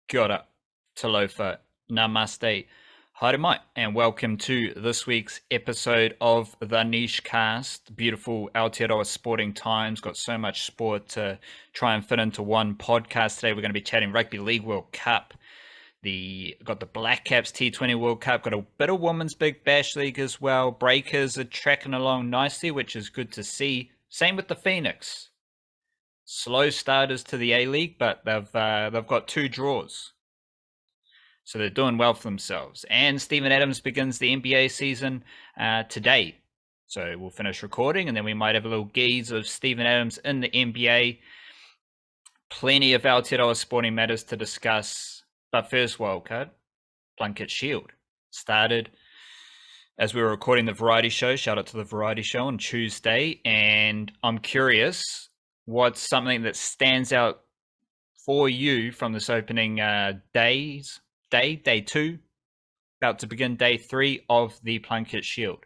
Kia ora, talofa, namaste, haere mai, and welcome to this week's episode of the Niche Cast. Beautiful Aotearoa Sporting Times. Got so much sport to try and fit into one podcast today. We're going to be chatting Rugby League World Cup. Got the Blackcaps T20 World Cup. Got a bit of Women's Big Bash League as well. Breakers are tracking along nicely, which is good to see. Same with the Phoenix. Slow starters to the A-League, but they've got 2 draws. So they're doing well for themselves. And Steven Adams begins the NBA season today. So we'll finish recording, and then we might have a little geeze of Steven Adams in the NBA. Plenty of Aotearoa sporting matters to discuss. But first, wildcard, Plunket Shield. Started as we were recording the Variety Show. Shout out to the Variety Show on Tuesday. And I'm curious, what's something that stands out for you from this opening day 2, about to begin day 3 of the Plunket Shield?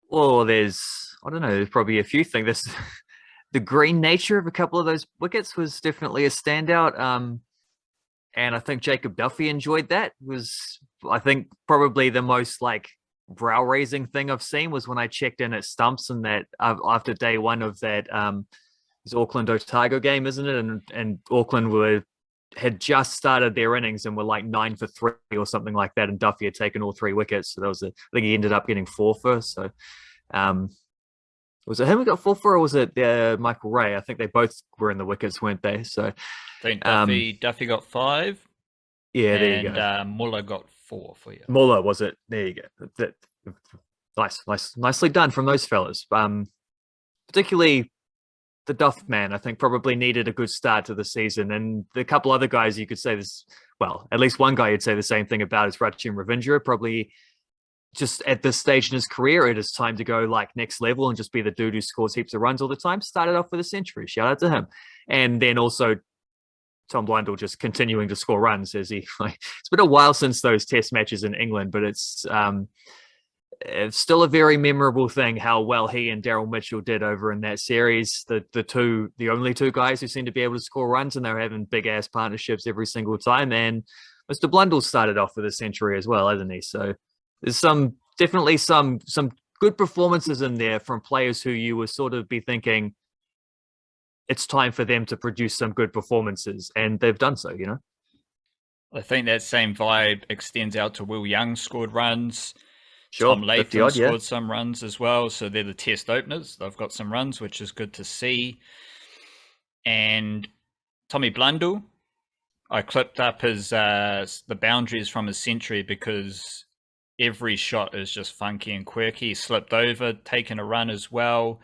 Well, there's probably a few things. The green nature of a couple of those wickets was definitely a standout. And I think Jacob Duffy enjoyed that. I think probably the most brow raising thing I've seen was when I checked in at Stumps and that after day 1 of that Auckland Otago game, isn't it? And Auckland had just started their innings and were 9 for 3 or something like that, and Duffy had taken all 3 wickets. So I think he ended up getting 4 first. So was it him who got 4 for, or was it Michael Ray? I think they both were in the wickets, weren't they? So I think Duffy got 5. Yeah, there you go. Muller got 4 for you. Muller, was it? There you go. Nicely done from those fellas. Particularly the Duff man, I think, probably needed a good start to the season. And the couple other guys you could say this, well, at least one guy you'd say the same thing about is Rachin Ravindra. Probably just at this stage in his career, it is time to go next level and just be the dude who scores heaps of runs all the time. Started off with a century. Shout out to him. And then also Tom Blundell just continuing to score runs as he it's been a while since those test matches in England, but it's still a very memorable thing how well he and Daryl Mitchell did over in that series. The only 2 guys who seem to be able to score runs, and they're having big ass partnerships every single time. And Mr. Blundell started off with a century as well, hasn't he? So there's definitely some good performances in there from players who you would sort of be thinking it's time for them to produce some good performances, and they've done so, I think that same vibe extends out to Will Young, scored runs. Sure, Tom Latham scored some runs as well, so they're the test openers. They've got some runs, which is good to see. And Tommy Blundell, I clipped up his the boundaries from his century because every shot is just funky and quirky. He slipped over, taken a run as well.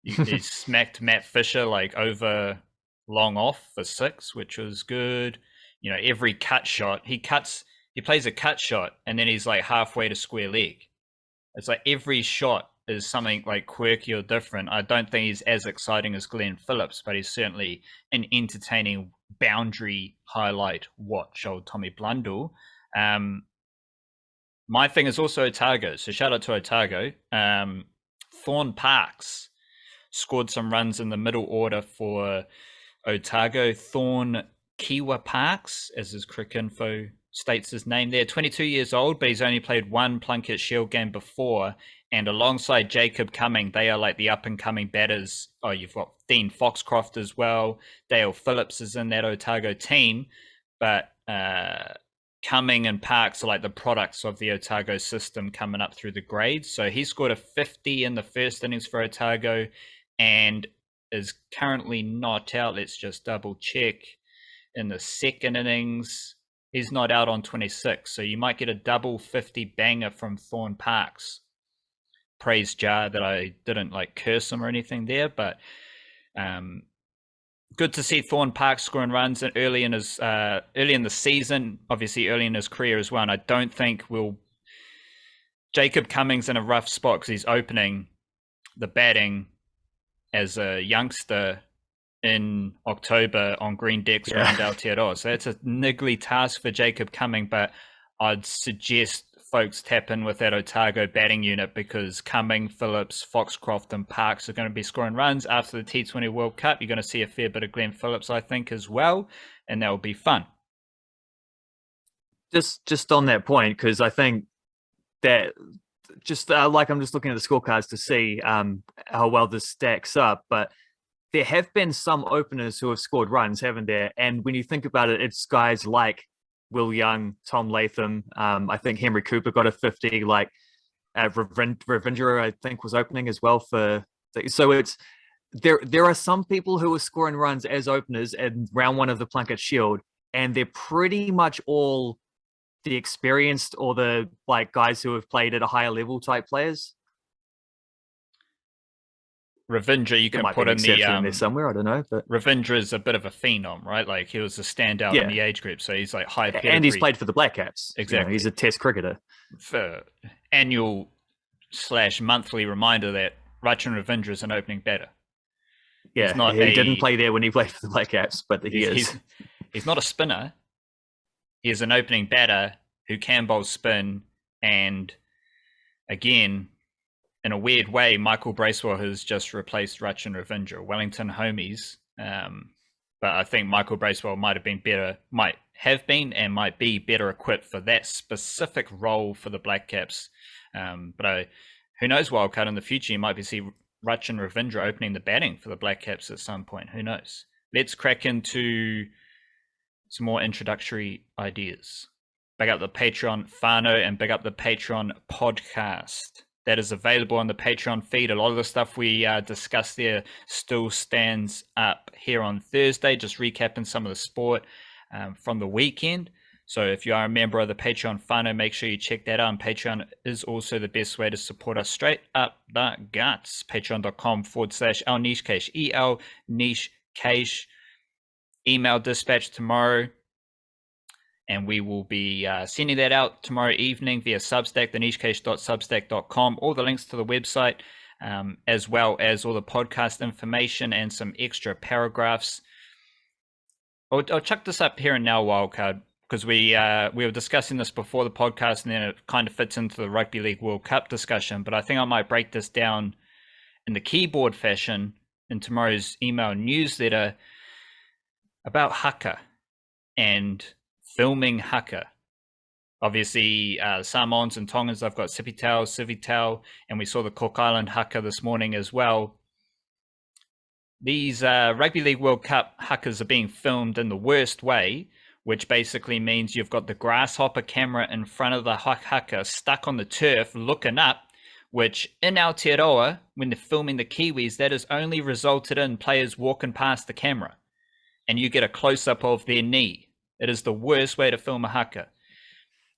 He smacked Matt Fisher over long off for 6, which was good. Every cut shot, he plays a cut shot and then he's halfway to square leg. It's every shot is something quirky or different. I don't think he's as exciting as Glenn Phillips, but he's certainly an entertaining boundary highlight watch, old Tommy Blundell. My thing is also Otago, so shout out to Otago. Thorne Parks scored some runs in the middle order for Otago. Thorne Kiwa Parks, as his Cricinfo states his name there. 22 years old, but he's only played 1 Plunket Shield game before. And alongside Jacob Cumming, they are the up-and-coming batters. Oh, you've got Dean Foxcroft as well. Dale Phillips is in that Otago team. But Cumming and Parks are the products of the Otago system coming up through the grades. So he scored a 50 in the first innings for Otago and is currently not out. Let's just double check. In the second innings, he's not out on 26. So you might get a double 50 banger from Thorne Parks. Praise Jar that I didn't curse him or anything there, but good to see Thorne Parks scoring runs early in the season, obviously early in his career as well. And I don't think Jacob Cummings in a rough spot because he's opening the batting as a youngster in October on green decks around Aotearoa. So that's a niggly task for Jacob Cumming, but I'd suggest folks tap in with that Otago batting unit, because Cumming, Phillips, Foxcroft and Parks are going to be scoring runs. After the T20 World Cup, you're going to see a fair bit of Glenn Phillips, I think, as well, and that will be fun. Just on that point, because I think that just like I'm just looking at the scorecards to see how well this stacks up, but there have been some openers who have scored runs, haven't there? And when you think about it, it's guys like Will Young, Tom Latham. I think Henry Cooper got a 50. Like Ravindra, I think, was opening as well for. So it's there are some people who are scoring runs as openers in round one of the Plunket Shield, and they're pretty much all the experienced or the like guys who have played at a higher level type players. Ravindra, you can put in there somewhere. I don't know, but Ravindra is a bit of a phenom, right? Like, he was a standout in the age group, so he's like high pedigree. And he's played for the Blackcaps. Exactly, he's a Test cricketer. For annual / monthly reminder that Rachin Ravindra is an opening batter. Yeah, he didn't play there when he played for the Blackcaps, but he's not a spinner. He's an opening batter who can bowl spin, and again, in a weird way, Michael Bracewell has just replaced Rachin Ravindra, Wellington homies. But I think Michael Bracewell might have been better equipped for that specific role for the Blackcaps. But who knows, Wildcard, in the future, you might see Rachin Ravindra opening the batting for the Blackcaps at some point. Who knows? Let's crack into some more introductory ideas. Big up the Patreon whānau and big up the Patreon podcast. That is available on the Patreon feed. A lot of the stuff we discussed there still stands up here on Thursday, just recapping some of the sport from the weekend. So if you are a member of the Patreon whānau, make sure you check that out. And Patreon is also the best way to support us straight up the guts. Patreon.com/elnichecache, EL niche cache. Email dispatch tomorrow. And we will be sending that out tomorrow evening via Substack, thenichecache.substack.com. All the links to the website, as well as all the podcast information and some extra paragraphs. I'll chuck this up here and now, Wildcard, because we were discussing this before the podcast, and then it kind of fits into the Rugby League World Cup discussion. But I think I might break this down in the keyboard fashion in tomorrow's email newsletter about Haka and filming Haka. Obviously, Samoans and Tongans, they've got Civital, and we saw the Cook Island Haka this morning as well. These Rugby League World Cup Hakas are being filmed in the worst way, which basically means you've got the grasshopper camera in front of the Haka stuck on the turf looking up, which in Aotearoa, when they're filming the Kiwis, that has only resulted in players walking past the camera, and you get a close-up of their knee. It is the worst way to film a Haka.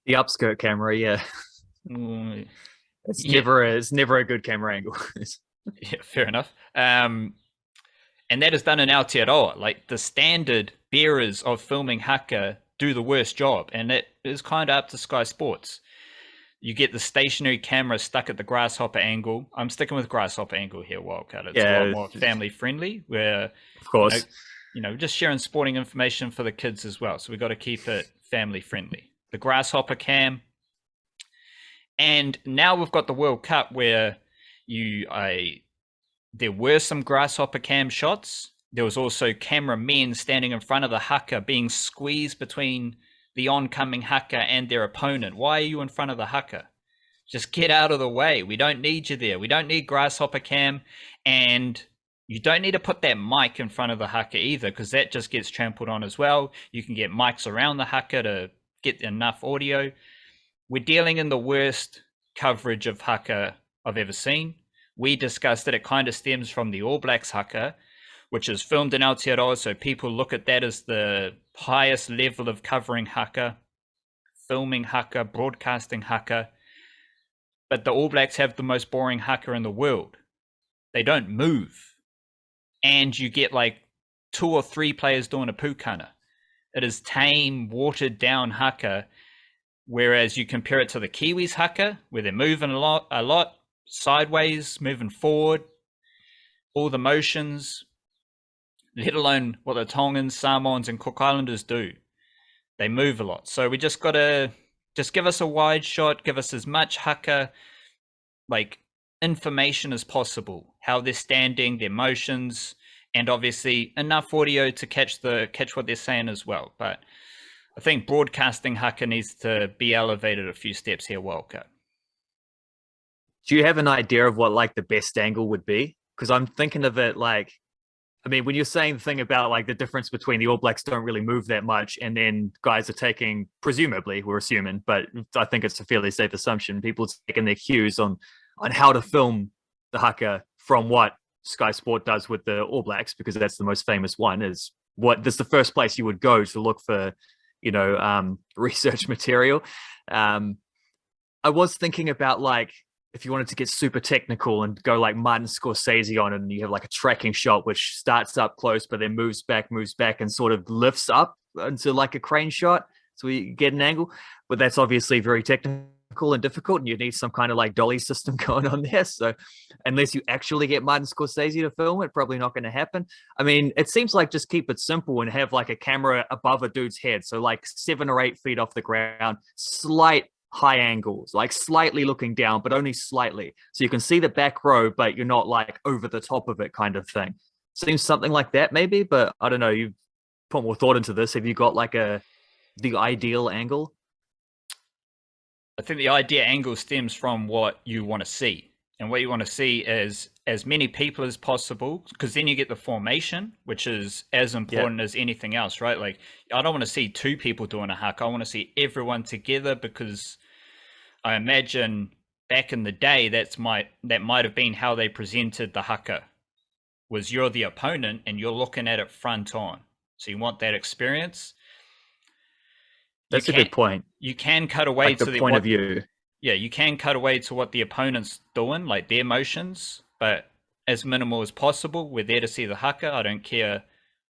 The upskirt camera, yeah. It's never a good camera angle. Yeah, fair enough. And that is done in Aotearoa. Like, the standard bearers of filming Haka do the worst job, and it is kind of up to Sky Sports. You get the stationary camera stuck at the grasshopper angle. I'm sticking with grasshopper angle here, Wildcat. It's a lot more family friendly, where, of course, just sharing sporting information for the kids as well. So we've got to keep it family friendly. The grasshopper cam. And now we've got the World Cup where there were some grasshopper cam shots. There was also cameramen standing in front of the Haka being squeezed between the oncoming Haka and their opponent. Why are you in front of the Haka? Just get out of the way. We don't need you there. We don't need grasshopper cam. And you don't need to put that mic in front of the Haka either, because that just gets trampled on as well. You can get mics around the Haka to get enough audio. We're dealing in the worst coverage of Haka I've ever seen. We discussed that it kind of stems from the All Blacks Haka, which is filmed in Aotearoa, so people look at that as the highest level of covering Haka, filming Haka, broadcasting Haka. But the All Blacks have the most boring Haka in the world. They don't move. And you get like 2 or 3 players doing a pukana. It is tame, watered down Haka, whereas you compare it to the Kiwis Haka, where they're moving a lot, sideways, moving forward, all the motions, let alone what the Tongans, Samoans, and Cook Islanders do. They move a lot. So we just got to Just give us a wide shot, give us as much Haka like information as possible, how they're standing, their motions, and obviously enough audio to catch what they're saying as well. But I think broadcasting Haka needs to be elevated a few steps here, World Cup. Do you have an idea of what like the best angle would be? Because I'm thinking of it like, I mean, when you're saying the thing about like the difference between the All Blacks don't really move that much, and then guys are taking, presumably, we're assuming, but I think it's a fairly safe assumption, people are taking their cues on how to film the Haka from what Sky Sport does with the All Blacks, because that's the most famous one. Is what that's the first place you would go to look for, research material. I was thinking about like, if you wanted to get super technical and go like Martin Scorsese on it, and you have like a tracking shot which starts up close but then moves back and sort of lifts up into like a crane shot, so we get an angle. But that's obviously very technical and difficult, and you need some kind of like dolly system going on there. So unless you actually get Martin Scorsese to film it, probably not going to happen. I mean, it seems like just keep it simple and have like a camera above a dude's head, so like 7 or 8 feet off the ground, slight high angles, like slightly looking down, but only slightly. So you can see the back row, but you're not like over the top of it kind of thing. Seems something like that maybe, but I don't know. You've put more thought into this. Have you got like the ideal angle? I think the idea angle stems from what you want to see. And what you want to see is as many people as possible, because then you get the formation, which is as important as anything else, right? Like, I don't want to see 2 people doing a Haka. I want to see everyone together, because I imagine back in the day that might have been how they presented the Haka. Was you're the opponent and you're looking at it front on. So you want that experience. That's a good point. You can cut away like to the point of view. Yeah, you can cut away to what the opponent's doing, like their motions, but as minimal as possible. We're there to see the Haka. I don't care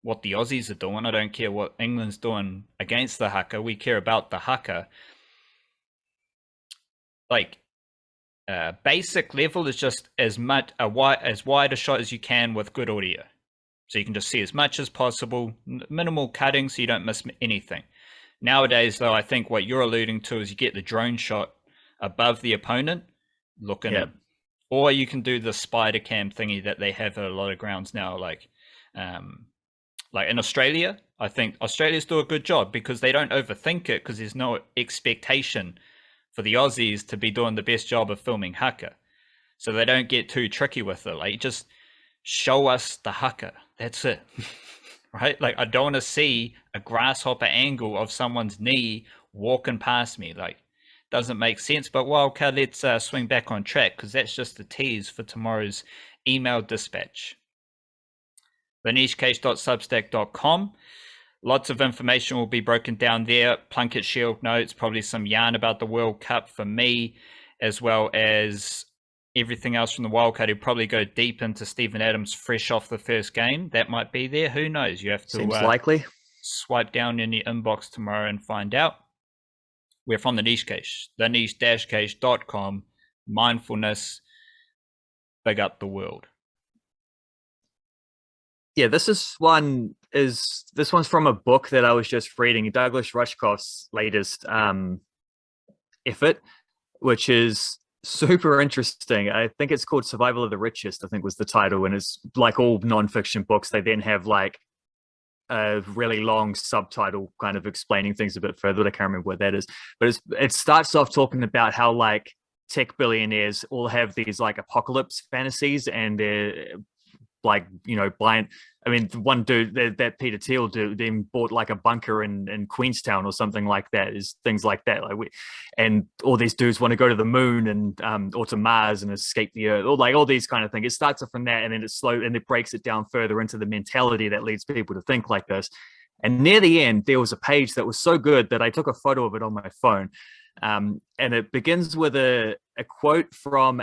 what the Aussies are doing. I don't care what England's doing against the Haka. We care about the Haka. Like, basic level is just as wide a shot as you can with good audio. So you can just see as much as possible, minimal cutting so you don't miss anything. Nowadays, though, I think what you're alluding to is you get the drone shot above the opponent, looking at, or you can do the spider cam thingy that they have at a lot of grounds now. Like in Australia, I think Australians do a good job because they don't overthink it, because there's no expectation for the Aussies to be doing the best job of filming Haka. So they don't get too tricky with it. Like, just show us the Haka. That's it. Right? Like, I don't want to see a grasshopper angle of someone's knee walking past me. Like, doesn't make sense. But Wildcard, let's swing back on track, because that's just the tease for tomorrow's email dispatch. thenichecase.substack.com. Lots of information will be broken down there. Plunket Shield notes, probably some yarn about the World Cup for me, as well as everything else from the Wildcard. He'll probably go deep into Stephen Adams fresh off the first game. That might be there. Who knows? You have to Seems likely. Swipe down in your inbox tomorrow and find out. We're from the Niche Case, theniche-case.com. Mindfulness, big up the world. Yeah, this one's from a book that I was just reading, Douglas Rushkoff's latest effort, which is super interesting. I think it's called Survival of the Richest, I think was the title. And it's like all nonfiction books, they then have like a really long subtitle kind of explaining things a bit further. I can't remember what that is, but it starts off talking about how like tech billionaires all have these like apocalypse fantasies, and they're like, blind. I mean, one dude, that Peter Thiel dude, then bought like a bunker in Queenstown or something like that. Is things like that. And all these dudes want to go to the moon and or to Mars and escape the Earth, or like all these kind of things. It starts off from that, and then it's slow, and it breaks it down further into the mentality that leads people to think like this. And near the end, there was a page that was so good that I took a photo of it on my phone. And it begins with a quote from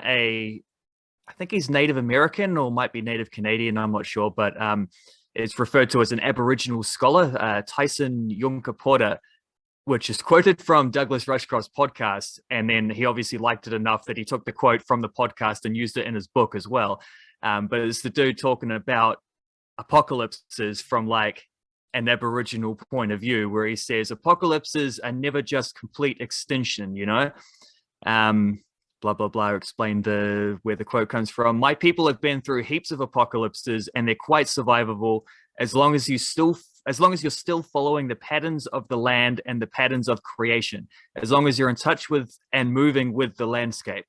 I think he's Native American or might be Native Canadian, I'm not sure, but it's referred to as an Aboriginal scholar, Tyson Yunkaporta, which is quoted from Douglas Rushkoff's podcast. And then he obviously liked it enough that he took the quote from the podcast and used it in his book as well. But it's the dude talking about apocalypses from like an Aboriginal point of view, where he says apocalypses are never just complete extinction, blah blah blah. Explain where the quote comes from. My people have been through heaps of apocalypses, and they're quite survivable as long as you're still following the patterns of the land and the patterns of creation, as long as you're in touch with and moving with the landscape.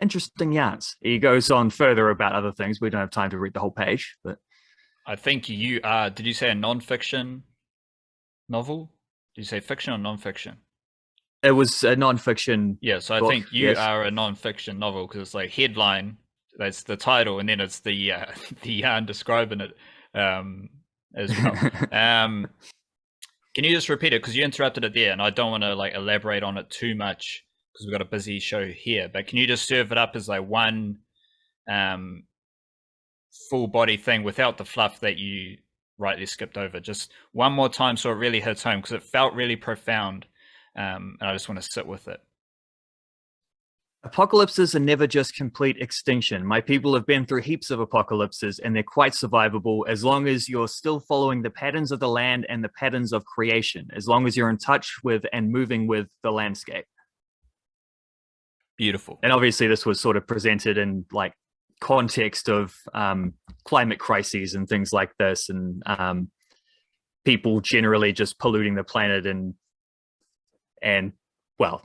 Interesting yarns. He goes on further about other things. We don't have time to read the whole page, but I think you are. Did you say a non-fiction novel? Did you say fiction or non-fiction? It was a non-fiction. Yeah, so I book, think you are a non-fiction novel because it's like headline, that's the title, and then it's the the yarn describing it as well. Can you just repeat it because you interrupted it there, and I don't want to like elaborate on it too much because we've got a busy show here. But can you just serve it up as like one full body thing without the fluff that you rightly skipped over? Just one more time so it really hits home because it felt really profound, and I just want to sit with it. Apocalypses are never just complete extinction. My people have been through heaps of apocalypses, and they're quite survivable as long as you're still following the patterns of the land and the patterns of creation, as long as you're in touch with and moving with the landscape. Beautiful. And obviously this was sort of presented in like context of climate crises and things like this, and people generally just polluting the planet, and well,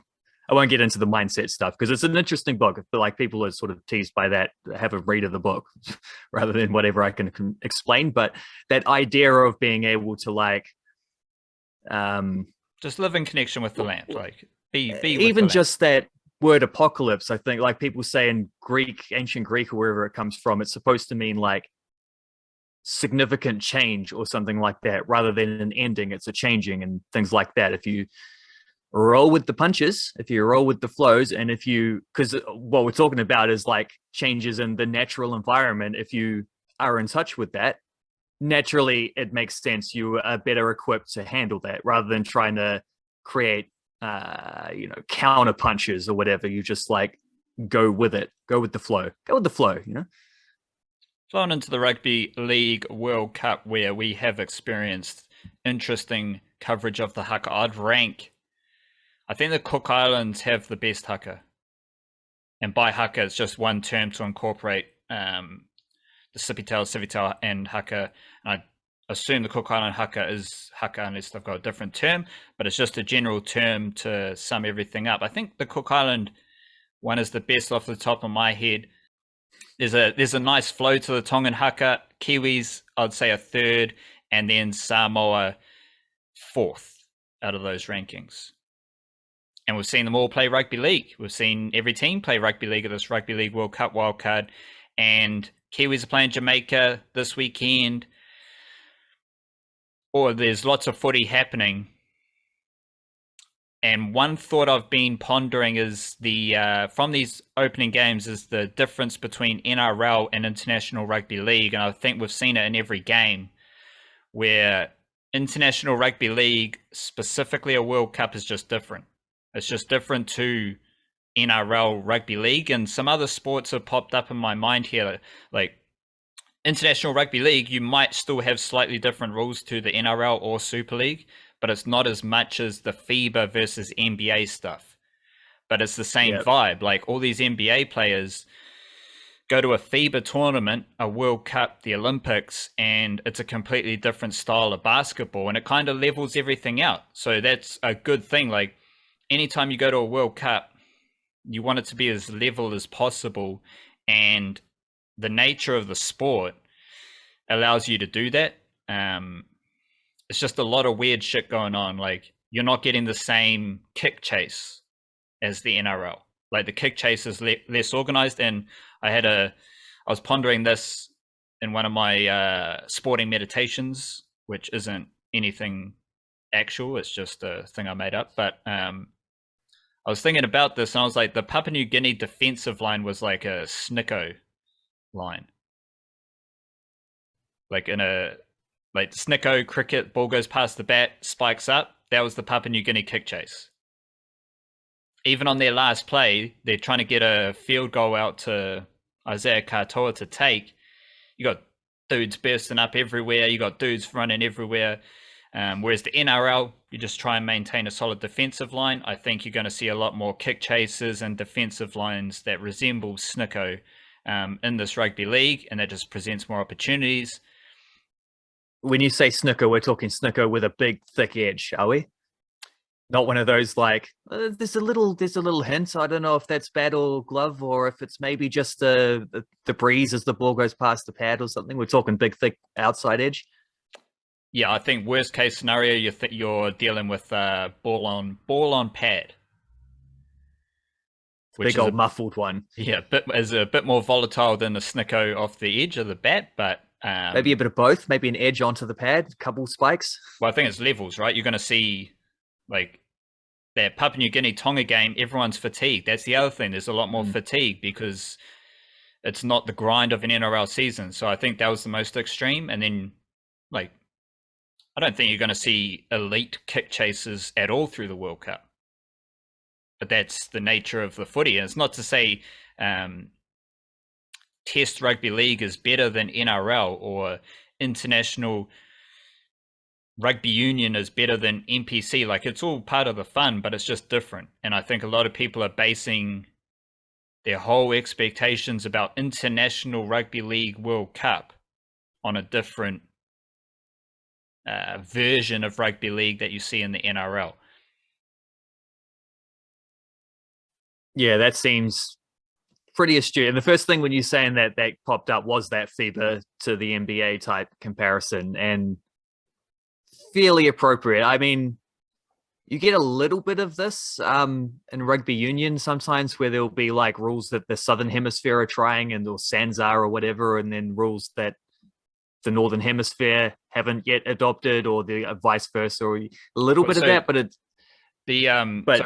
I won't get into the mindset stuff because it's an interesting book. But like people are sort of teased by that, have a read of the book rather than whatever I can explain. But that idea of being able to like just live in connection with the land, like be even just that word apocalypse, I think like people say in Greek, ancient Greek or wherever it comes from, it's supposed to mean like significant change or something like that, rather than an ending. It's a changing and things like that. If you roll with the punches, if you roll with the flows, and if you, because what we're talking about is like changes in the natural environment, if you are in touch with that, naturally it makes sense you are better equipped to handle that rather than trying to create counter punches or whatever. You just like go with it, go with the flow, Flown into the Rugby League World Cup, where we have experienced interesting coverage of the Haka. I think the Cook Islands have the best Haka. And by Haka, it's just one term to incorporate the Sipitail, Civitail, and Haka. And I assume the Cook Island Haka is Haka unless they've got a different term, but it's just a general term to sum everything up. I think the Cook Island one is the best off the top of my head. There's a nice flow to the Tongan Haka. Kiwis, I'd say a third, and then Samoa fourth out of those rankings. And we've seen them all play rugby league. We've seen every team play rugby league at this Rugby League World Cup wildcard. And Kiwis are playing Jamaica this weekend. Or there's lots of footy happening. And one thought I've been pondering is from these opening games is the difference between NRL and International Rugby League. And I think we've seen it in every game where International Rugby League, specifically a World Cup, is just different. It's just different to NRL Rugby League, and some other sports have popped up in my mind here. Like International Rugby League, you might still have slightly different rules to the NRL or Super League, but it's not as much as the FIBA versus NBA stuff. But it's the same vibe. Like all these NBA players go to a FIBA tournament, a World Cup, the Olympics, and it's a completely different style of basketball, and it kind of levels everything out. So that's a good thing. Like anytime you go to a World Cup, you want it to be as level as possible, and the nature of the sport allows you to do that. It's just a lot of weird shit going on. Like you're not getting the same kick chase as the NRL. Like the kick chase is less organized, and I was pondering this in one of my sporting meditations, which isn't anything actual. It's just a thing I made up. But I was thinking about this, and I was like, the Papua New Guinea defensive line was like a snicko line. Like like snicko cricket, ball goes past the bat, spikes up. That was the Papua New Guinea kick chase. Even on their last play, they're trying to get a field goal out to Isaiah Katoa to take. You got dudes bursting up everywhere. You got dudes running everywhere. Whereas the NRL, you just try and maintain a solid defensive line. I think you're going to see a lot more kick chases and defensive lines that resemble Snicko in this rugby league, and that just presents more opportunities. When you say snooker, we're talking snooker with a big, thick edge, are we? Not one of those like there's a little hint. I don't know if that's bat or glove or if it's maybe just the breeze as the ball goes past the pad or something. We're talking big, thick outside edge. Yeah, I think worst case scenario, you're dealing with ball on pad, Big old muffled one. Yeah, is a bit more volatile than the Snicko off the edge of the bat, but maybe a bit of both. Maybe an edge onto the pad, a couple spikes. Well, I think it's levels, right? You're going to see like that Papua New Guinea Tonga game. Everyone's fatigued. That's the other thing. There's a lot more fatigue because it's not the grind of an NRL season. So I think that was the most extreme. And then like, I don't think you're going to see elite kick chasers at all through the World Cup. But that's the nature of the footy. And it's not to say Test Rugby League is better than NRL or International Rugby Union is better than NPC. Like, it's all part of the fun, but it's just different. And I think a lot of people are basing their whole expectations about International Rugby League World Cup on a different version of rugby league that you see in the NRL. Yeah, that seems pretty astute. And the first thing when you're saying that popped up was that FIBA to the NBA type comparison, and fairly appropriate. I mean, you get a little bit of this in rugby union sometimes where there'll be like rules that the Southern Hemisphere are trying and or SANZAR or whatever, and then rules that the Northern Hemisphere haven't yet adopted, or the vice versa, or a little bit of that, but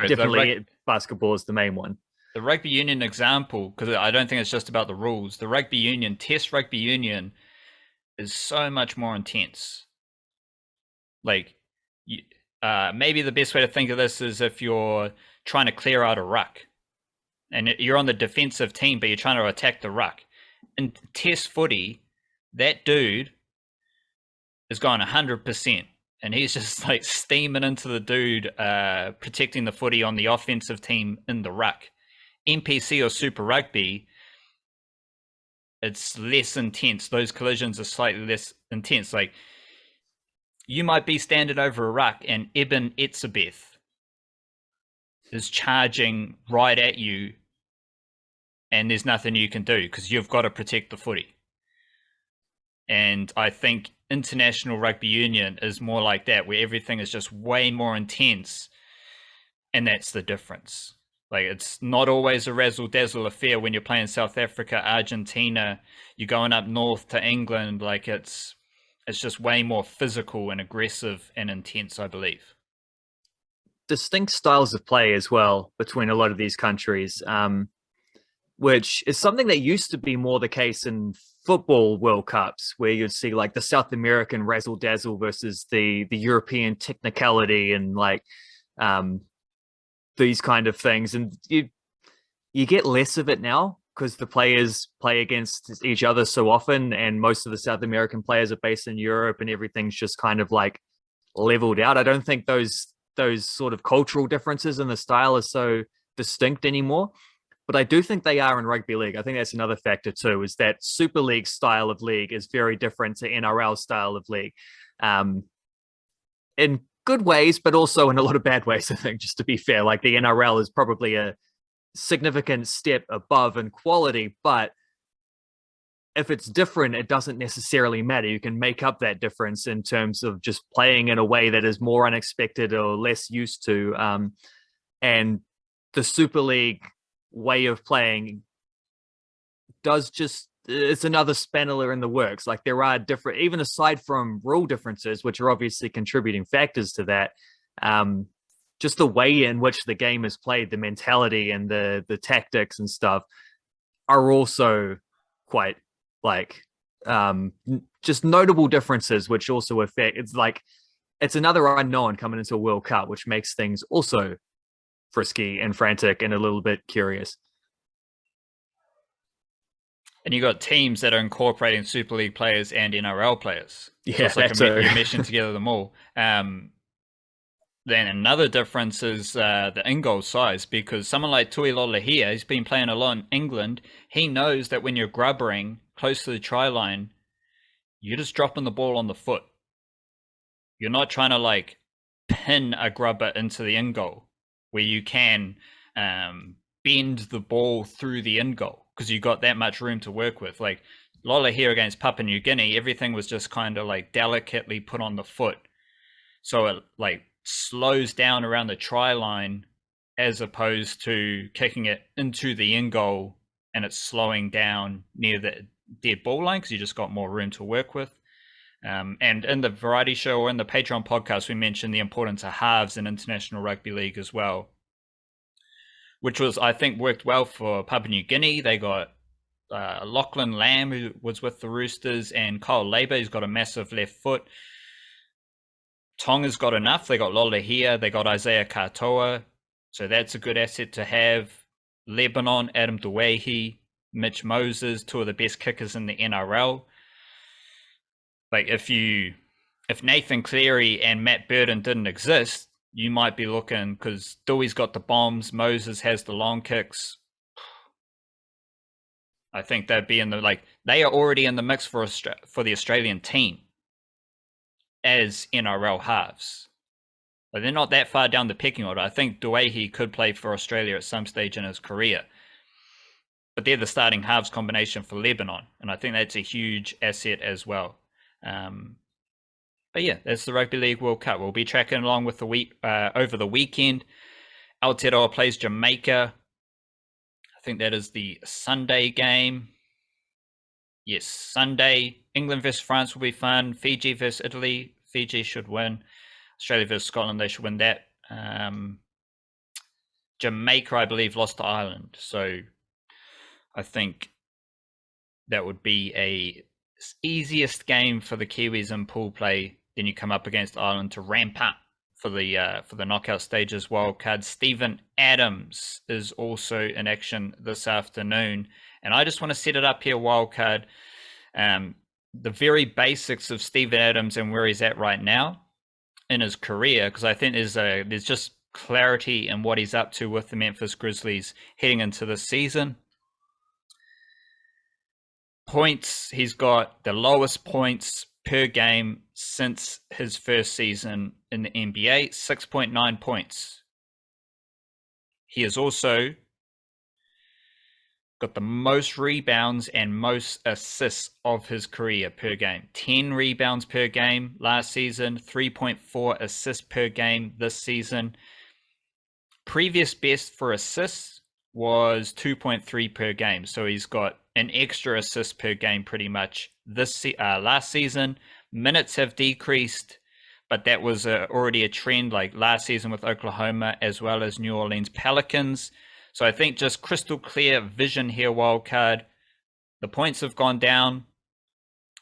definitely basketball is the main one. The rugby union example, because I don't think it's just about the rules. The rugby union, Test rugby union, is so much more intense. Like, maybe the best way to think of this is if you're trying to clear out a ruck, and you're on the defensive team, but you're trying to attack the ruck. In Test footy, that dude is going 100%, and he's just like steaming into the dude protecting the footy on the offensive team in the ruck. NPC or Super Rugby, it's less intense. Those collisions are slightly less intense. Like, you might be standing over a ruck and Eben Etzebeth is charging right at you, and there's nothing you can do because you've got to protect the footy. And I think International Rugby Union is more like that, where everything is just way more intense, and that's the difference. Like, it's not always a razzle-dazzle affair when you're playing South Africa, Argentina, you're going up north to England. Like, it's just way more physical and aggressive and intense, I believe. Distinct styles of play as well between a lot of these countries, which is something that used to be more the case in football World Cups, where you'd see like the South American razzle-dazzle versus the European technicality and like these kind of things. And you get less of it now because the players play against each other so often, and most of the South American players are based in Europe, and everything's just kind of like leveled out. I don't think those sort of cultural differences in the style are so distinct anymore, but I do think they are in rugby league. I think that's another factor too, is that Super League style of league is very different to NRL style of league. In good ways, but also in a lot of bad ways, I think, just to be fair. Like, the NRL is probably a significant step above in quality, but if it's different, it doesn't necessarily matter. You can make up that difference in terms of just playing in a way that is more unexpected or less used to. And the Super League way of playing does just, it's another spanner in the works. Like, there are different, even aside from rule differences, which are obviously contributing factors to that, just the way in which the game is played, the mentality and the tactics and stuff are also quite like just notable differences, which also affect, it's like, it's another unknown coming into a World Cup, which makes things also frisky and frantic and a little bit curious. And you got teams that are incorporating Super League players and NRL players. So Yeah, it's like that's you're meshing together them all. Then another difference is the in-goal size, because someone like Tui Lolohea, he's been playing a lot in England. He knows that when you're grubbering close to the try line, you're just dropping the ball on the foot. You're not trying to like pin a grubber into the in-goal where you can bend the ball through the in-goal because you got that much room to work with. Like Lolohea against Papua New Guinea, everything was just kind of like delicately put on the foot. So it like slows down around the try line as opposed to kicking it into the in goal and it's slowing down near the dead ball line because you just got more room to work with. And in the variety show or in the Patreon podcast, we mentioned the importance of halves in international rugby league as well, which was, I think, worked well for Papua New Guinea. They got Lachlan Lamb, who was with the Roosters, and Kyle Labour, who's got a massive left foot. Tonga's got enough. They got Lolohea, they got Isaiah Katoa, so that's a good asset to have. Lebanon, Adam Duwahi, Mitch Moses, two of the best kickers in the NRL. Like if Nathan Cleary and Matt Burton didn't exist, you might be looking, because Dewey's got the bombs, Moses has the long kicks. I think they'd be in the they are already in the mix for the Australian team as NRL halves. But they're not that far down the pecking order. I think Duwahi could play for Australia at some stage in his career. But they're the starting halves combination for Lebanon. And I think that's a huge asset as well. But yeah, that's the Rugby League World Cup. We'll be tracking along with the week over the weekend. Aotearoa plays Jamaica. I think that is the Sunday game. Yes, Sunday. England versus France will be fun. Fiji versus Italy. Fiji should win. Australia versus Scotland, they should win that. Jamaica, I believe, lost to Ireland. So I think that would be a easiest game for the Kiwis in pool play. Then you come up against Ireland to ramp up for the knockout stages wildcard. Stephen Adams is also in action this afternoon. And I just want to set it up here, wildcard. The very basics of Stephen Adams and where he's at right now in his career, because I think there's just clarity in what he's up to with the Memphis Grizzlies heading into this season. Points, he's got the lowest points per game since his first season in the NBA, 6.9 points. He has also got the most rebounds and most assists of his career per game. 10 rebounds per game last season, 3.4 assists per game this season. Previous best for assists was 2.3 per game. So he's got an extra assist per game pretty much this last season. Minutes have decreased, but that was already a trend like last season with Oklahoma as well as New Orleans Pelicans. So I think just crystal clear vision here, wildcard. The points have gone down,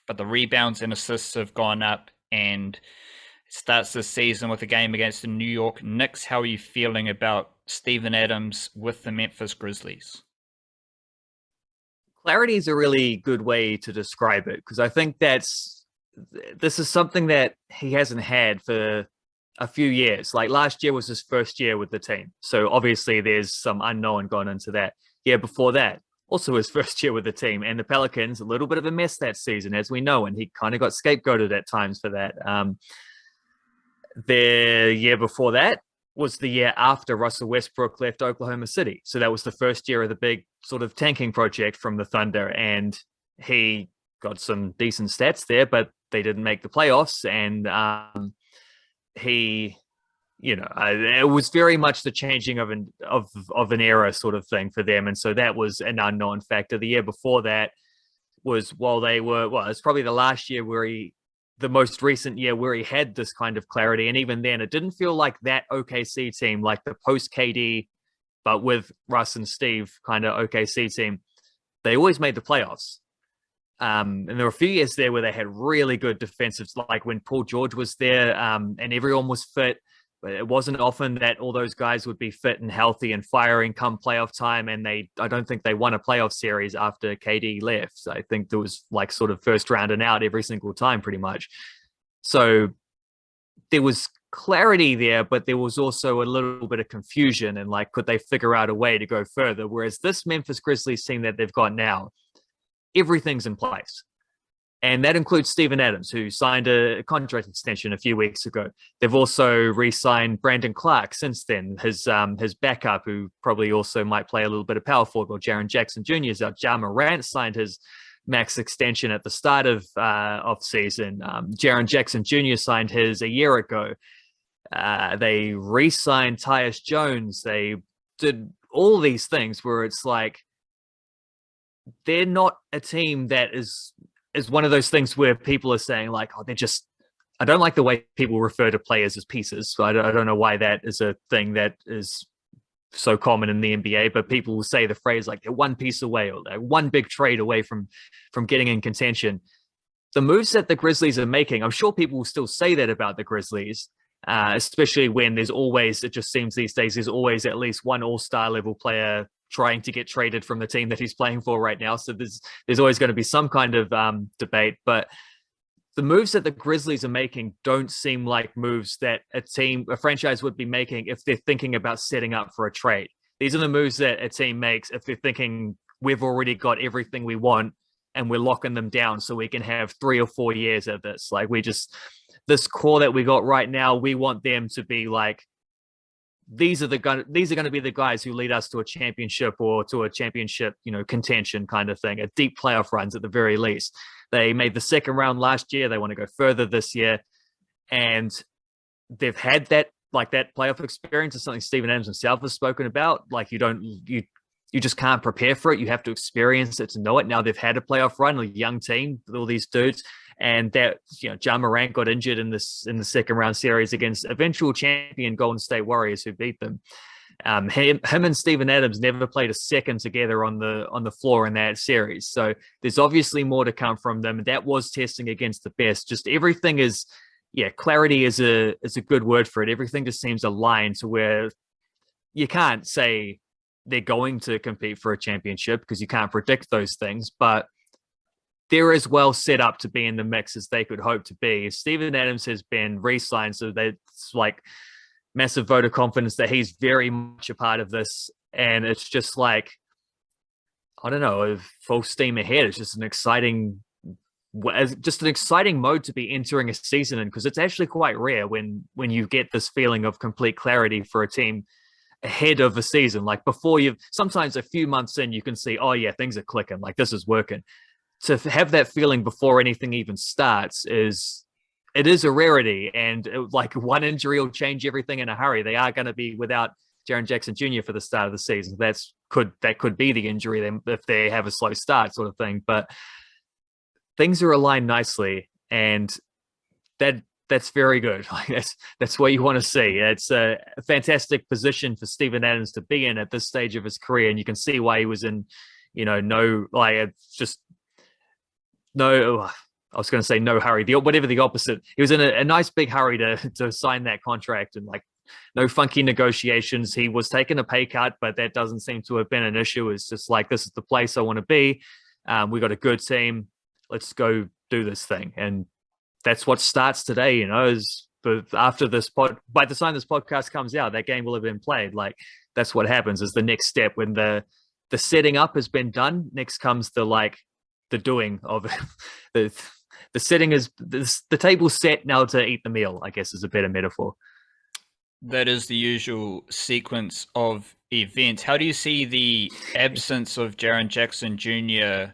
but the rebounds and assists have gone up. And it starts this season with a game against the New York Knicks. How are you feeling about Stephen Adams with the Memphis Grizzlies? Clarity is a really good way to describe it, because I think this is something that he hasn't had for a few years. Like last year was his first year with the team. So obviously there's some unknown gone into that. Year before that, also his first year with the team. And the Pelicans, a little bit of a mess that season, as we know, and he kind of got scapegoated at times for that. The year before that was the year after Russell Westbrook left Oklahoma City. So that was the first year of the big sort of tanking project from the Thunder. And he got some decent stats there, but they didn't make the playoffs. And he, it was very much the changing of an era sort of thing for them. And so that was an unknown factor. The year before that was it's probably the last year the most recent year where he had this kind of clarity. And even then it didn't feel like that OKC team, like the post KD, but with Russ and Steve kind of OKC team, they always made the playoffs. And there were a few years there where they had really good defensives, like when Paul George was there, and everyone was fit. it wasn't often that all those guys would be fit and healthy and firing come playoff time. And I don't think they won a playoff series after KD left. I think there was like sort of first round and out every single time pretty much. So there was clarity there, but there was also a little bit of confusion and like, could they figure out a way to go further? Whereas this Memphis Grizzlies team that they've got now, everything's in place. And that includes Steven Adams, who signed a contract extension a few weeks ago. They've also re-signed Brandon Clark since then, his backup, who probably also might play a little bit of power forward, while Jaren Jackson Jr. is out. Ja Morant signed his max extension at the start of season. Jaren Jackson Jr. signed his a year ago. They re-signed Tyus Jones. They did all these things where it's like, they're not a team that is one of those things where people are saying like, oh, I don't like the way people refer to players as pieces. So I don't know why that is a thing that is so common in the NBA, but people will say the phrase like they're one piece away or they're one big trade away from getting in contention. The moves that the Grizzlies are making, I'm sure people will still say that about the Grizzlies, especially when it just seems these days, there's always at least one all-star level player trying to get traded from the team that he's playing for right now. So there's always going to be some kind of debate, but the moves that the Grizzlies are making don't seem like moves that a franchise would be making if they're thinking about setting up for a trade. These are the moves that a team makes if they're thinking we've already got everything we want and we're locking them down so we can have 3 or 4 years of this. Like this core that we got right now, we want them to be like, these are going to be the guys who lead us to a championship or to a championship, contention kind of thing, a deep playoff runs at the very least. They made the second round last year. They want to go further this year. And they've had that playoff experience is something Steven Adams himself has spoken about. Like you just can't prepare for it. You have to experience it to know it. Now they've had a playoff run, a young team with all these dudes. And that, Ja Morant got injured in the second round series against eventual champion Golden State Warriors, who beat them. Him and Steven Adams never played a second together on the floor in that series. So there's obviously more to come from them. That was testing against the best. Just everything is, clarity is a good word for it. Everything just seems aligned to where you can't say they're going to compete for a championship because you can't predict those things, but they're as well set up to be in the mix as they could hope to be. Steven Adams has been re-signed, so that's like massive vote of confidence that he's very much a part of this. And it's just like, I don't know, full steam ahead. It's just an exciting mode to be entering a season in, because it's actually quite rare when you get this feeling of complete clarity for a team ahead of a season. Like before, sometimes a few months in, you can see, oh yeah, things are clicking, like this is working. To have that feeling before anything even starts is a rarity, and like one injury will change everything in a hurry. They are going to be without Jaren Jackson Jr. for the start of the season. That could be the injury if they have a slow start, sort of thing. But things are aligned nicely, and that's very good. Like that's what you want to see. It's a fantastic position for Steven Adams to be in at this stage of his career, and you can see why he was in, I was going to say no hurry. Whatever the opposite. He was in a nice big hurry to sign that contract, and like no funky negotiations. He was taking a pay cut, but that doesn't seem to have been an issue. It's just like, this is the place I want to be. We got a good team. Let's go do this thing. And that's what starts today, after this by the time this podcast comes out, that game will have been played. Like that's what happens is the next step when the setting up has been done. Next comes the doing of it. The setting is the table's set now to eat the meal, I guess is a better metaphor. That is the usual sequence of events. How do you see the absence of Jaren Jackson Jr.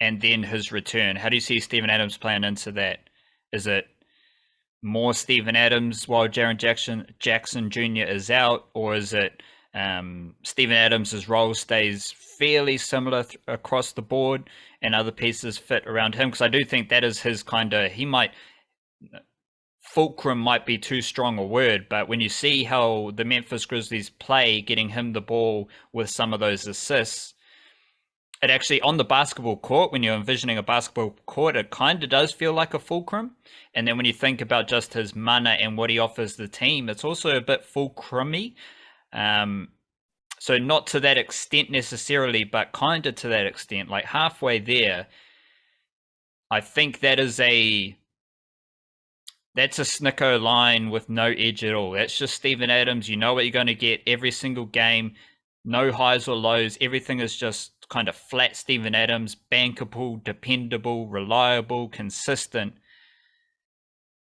and then his return? How do you see Steven Adams playing into that? Is it more Steven Adams while Jaren Jackson Jr. is out, or is it Steven Adams' role stays fairly similar across the board and other pieces fit around him? Because I do think that is his fulcrum might be too strong a word, but when you see how the Memphis Grizzlies play, getting him the ball with some of those assists, It actually, on the basketball court, when you're envisioning a basketball court, it kind of does feel like a fulcrum. And then when you think about just his mana and what he offers the team, it's also a bit fulcrumy. Um, so not to that extent necessarily, but kind of to that extent, like halfway there. I think that's a Snicko line with no edge at all. That's just Steven Adams. You know what you're going to get every single game. No highs or lows. Everything is just kind of flat Steven Adams, bankable, dependable, reliable, consistent.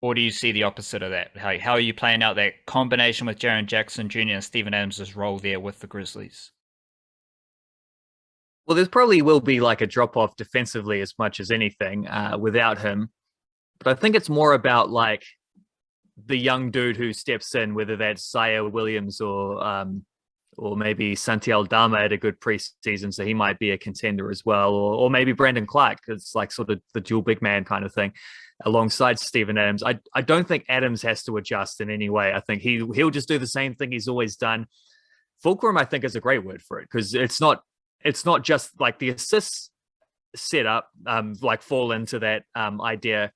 Or do you see the opposite of that? How are you playing out that combination with Jaren Jackson Jr. and Steven Adams' role there with the Grizzlies? Well, there's probably will be like a drop off defensively as much as anything without him. But I think it's more about like the young dude who steps in, whether that's Zaya Williams or maybe Santiago Dama had a good preseason, so he might be a contender as well, or maybe Brandon Clark. It's like sort of the dual big man kind of thing alongside Steven Adams. I don't think Adams has to adjust in any way. I think he'll just do the same thing he's always done. Fulcrum, I think, is a great word for it because it's not just like the assists set up like fall into that idea,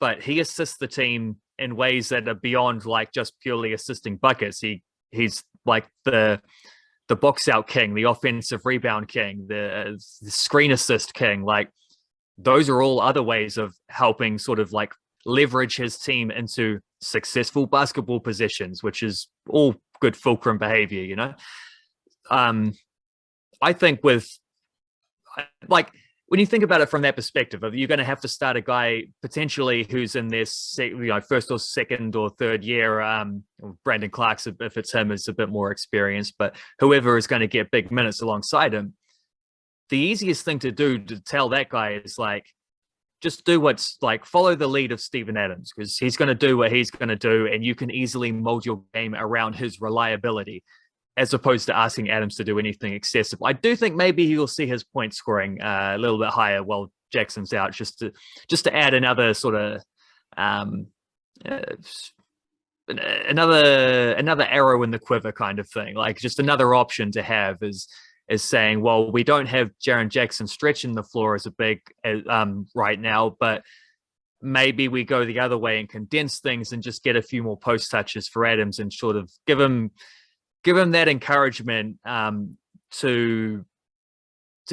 but he assists the team in ways that are beyond like just purely assisting buckets. He's like the box out king, the offensive rebound king, the screen assist king. Like those are all other ways of helping sort of like leverage his team into successful basketball positions, which is all good fulcrum behavior, you know. I think with like when you think about it from that perspective of you're going to have to start a guy potentially who's in this first or second or third year. Brandon Clark's, if it's him, is a bit more experienced, but whoever is going to get big minutes alongside him, the easiest thing to do to tell that guy is like just do what's like follow the lead of Steven Adams because he's going to do what he's going to do and you can easily mold your game around his reliability as opposed to asking Adams to do anything excessive. I do think maybe he'll see his point scoring a little bit higher while Jackson's out, just to add another sort of another arrow in the quiver kind of thing. Like just another option to have is saying, well, we don't have Jaren Jackson stretching the floor as a big right now, but maybe we go the other way and condense things and just get a few more post touches for Adams and sort of give him that encouragement to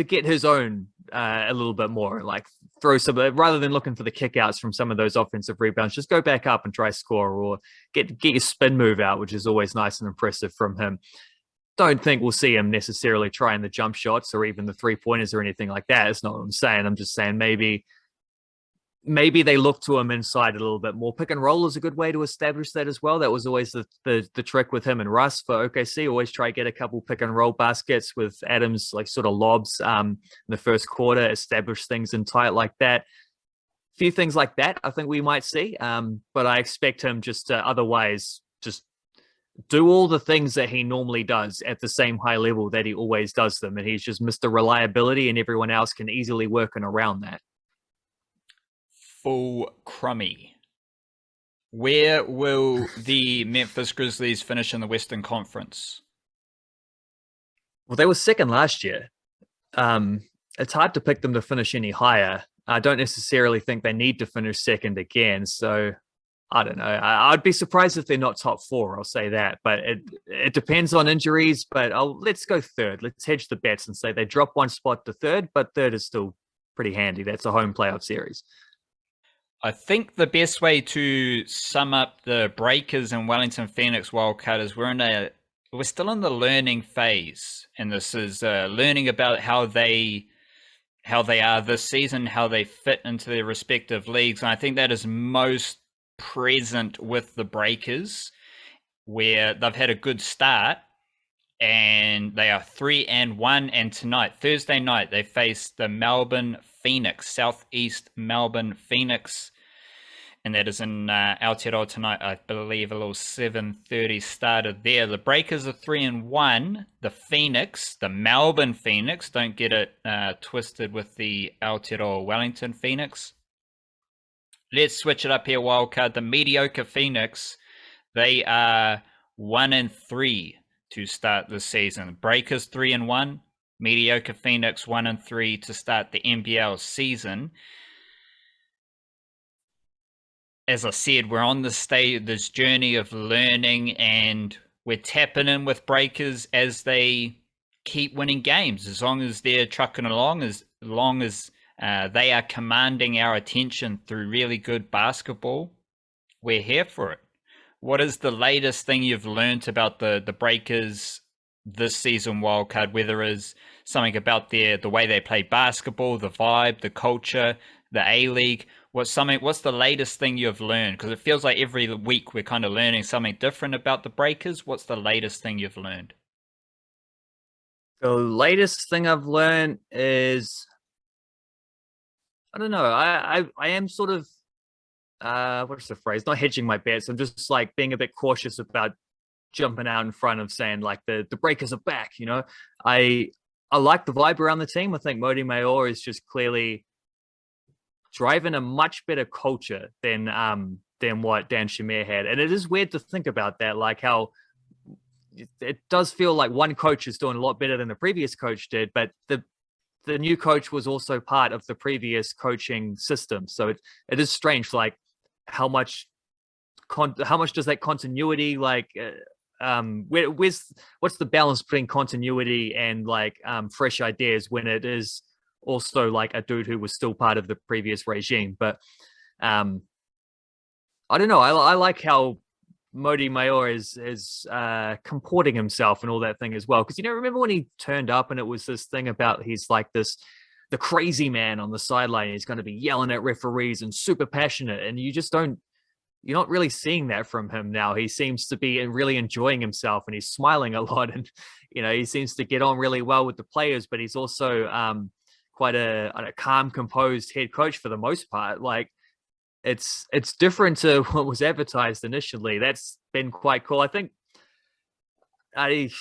get his own a little bit more, like throw some, rather than looking for the kickouts from some of those offensive rebounds, just go back up and try score or get your spin move out, which is always nice and impressive from him. Don't think we'll see him necessarily trying the jump shots or even the 3-pointers or anything like that. It's not what I'm saying. I'm just saying maybe they look to him inside a little bit more. Pick and roll is a good way to establish that as well. That was always the trick with him and Russ for OKC. Always try to get a couple pick and roll baskets with Adams, like sort of lobs in the first quarter, establish things in tight like that. A few things like that I think we might see. But I expect him just to otherwise just do all the things that he normally does at the same high level that he always does them. And he's just Mr. Reliability and everyone else can easily work in around that. Full crummy. Where will the Memphis Grizzlies finish in the Western Conference? Well, they were second last year. It's hard to pick them to finish any higher. I don't necessarily think they need to finish second again. So I don't know. I'd be surprised if they're not top four. I'll say that, but it depends on injuries. But let's go third. Let's hedge the bets and say they drop one spot to third, but third is still pretty handy. That's a home playoff series. I think the best way to sum up the Breakers and Wellington Phoenix wildcard is we're still in the learning phase, and this is learning about how they are this season, how they fit into their respective leagues, and I think that is most present with the Breakers, where they've had a good start, and they are 3-1, and tonight, Thursday night, they face the Melbourne Phoenix, Southeast Melbourne Phoenix, and that is in Aotearoa tonight. I believe a little 7:30 started there. The Breakers are 3-1. The Phoenix, the Melbourne Phoenix, don't get it twisted with the Aotearoa Wellington Phoenix. Let's switch it up here, wildcard. The mediocre Phoenix, they are 1-3 to start the season. Breakers 3-1. mediocre Phoenix 1-3 to start the NBL season. As I said, we're on this journey of learning, and we're tapping in with Breakers as they keep winning games. As long as they're trucking along, as long as they are commanding our attention through really good basketball, we're here for it. What is the latest thing you've learned about the Breakers this season, Wildcard? Whether it's something about the way they play basketball, the vibe, the culture, the A-League. What's the latest thing you've learned? Because it feels like every week we're kind of learning something different about the Breakers. What's the latest thing you've learned? The latest thing I've learned is, I don't know. I am sort of what's the phrase? Not hedging my bets. I'm just like being a bit cautious about jumping out in front of saying like the Breakers are back. You know, I like the vibe around the team. I think Modi Mayor is just clearly driving a much better culture than what Dan Shamir had. And it is weird to think about that, like how it does feel like one coach is doing a lot better than the previous coach did, but the new coach was also part of the previous coaching system. So it is strange, like how much does that continuity, like what's the balance between continuity and like fresh ideas when it is also like a dude who was still part of the previous regime. But I don't know. I like how Modi Mayor is comporting himself and all that thing as well. Because, you know, remember when he turned up and it was this thing about he's like the crazy man on the sideline. He's going to be yelling at referees and super passionate. And you're not really seeing that from him now. He seems to be really enjoying himself and he's smiling a lot. And, you know, he seems to get on really well with the players, but he's also quite a calm, composed head coach for the most part. Like it's different to what was advertised initially. That's been quite cool. I think it's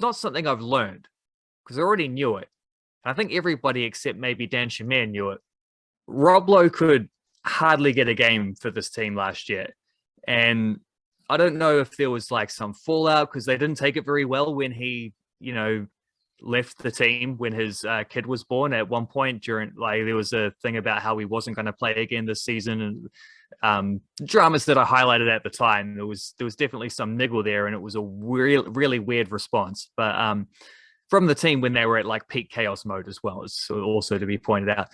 not something I've learned because I already knew it. I think everybody except maybe Dan Shamir knew it. Rob Lowe could hardly get a game for this team last year. And I don't know if there was like some fallout because they didn't take it very well when he, you know, left the team when his kid was born at one point during, like, there was a thing about how he wasn't going to play again this season, and dramas that I highlighted at the time. There was definitely some niggle there, and it was a really weird response. But from the team when they were at like peak chaos mode as well, is also to be pointed out.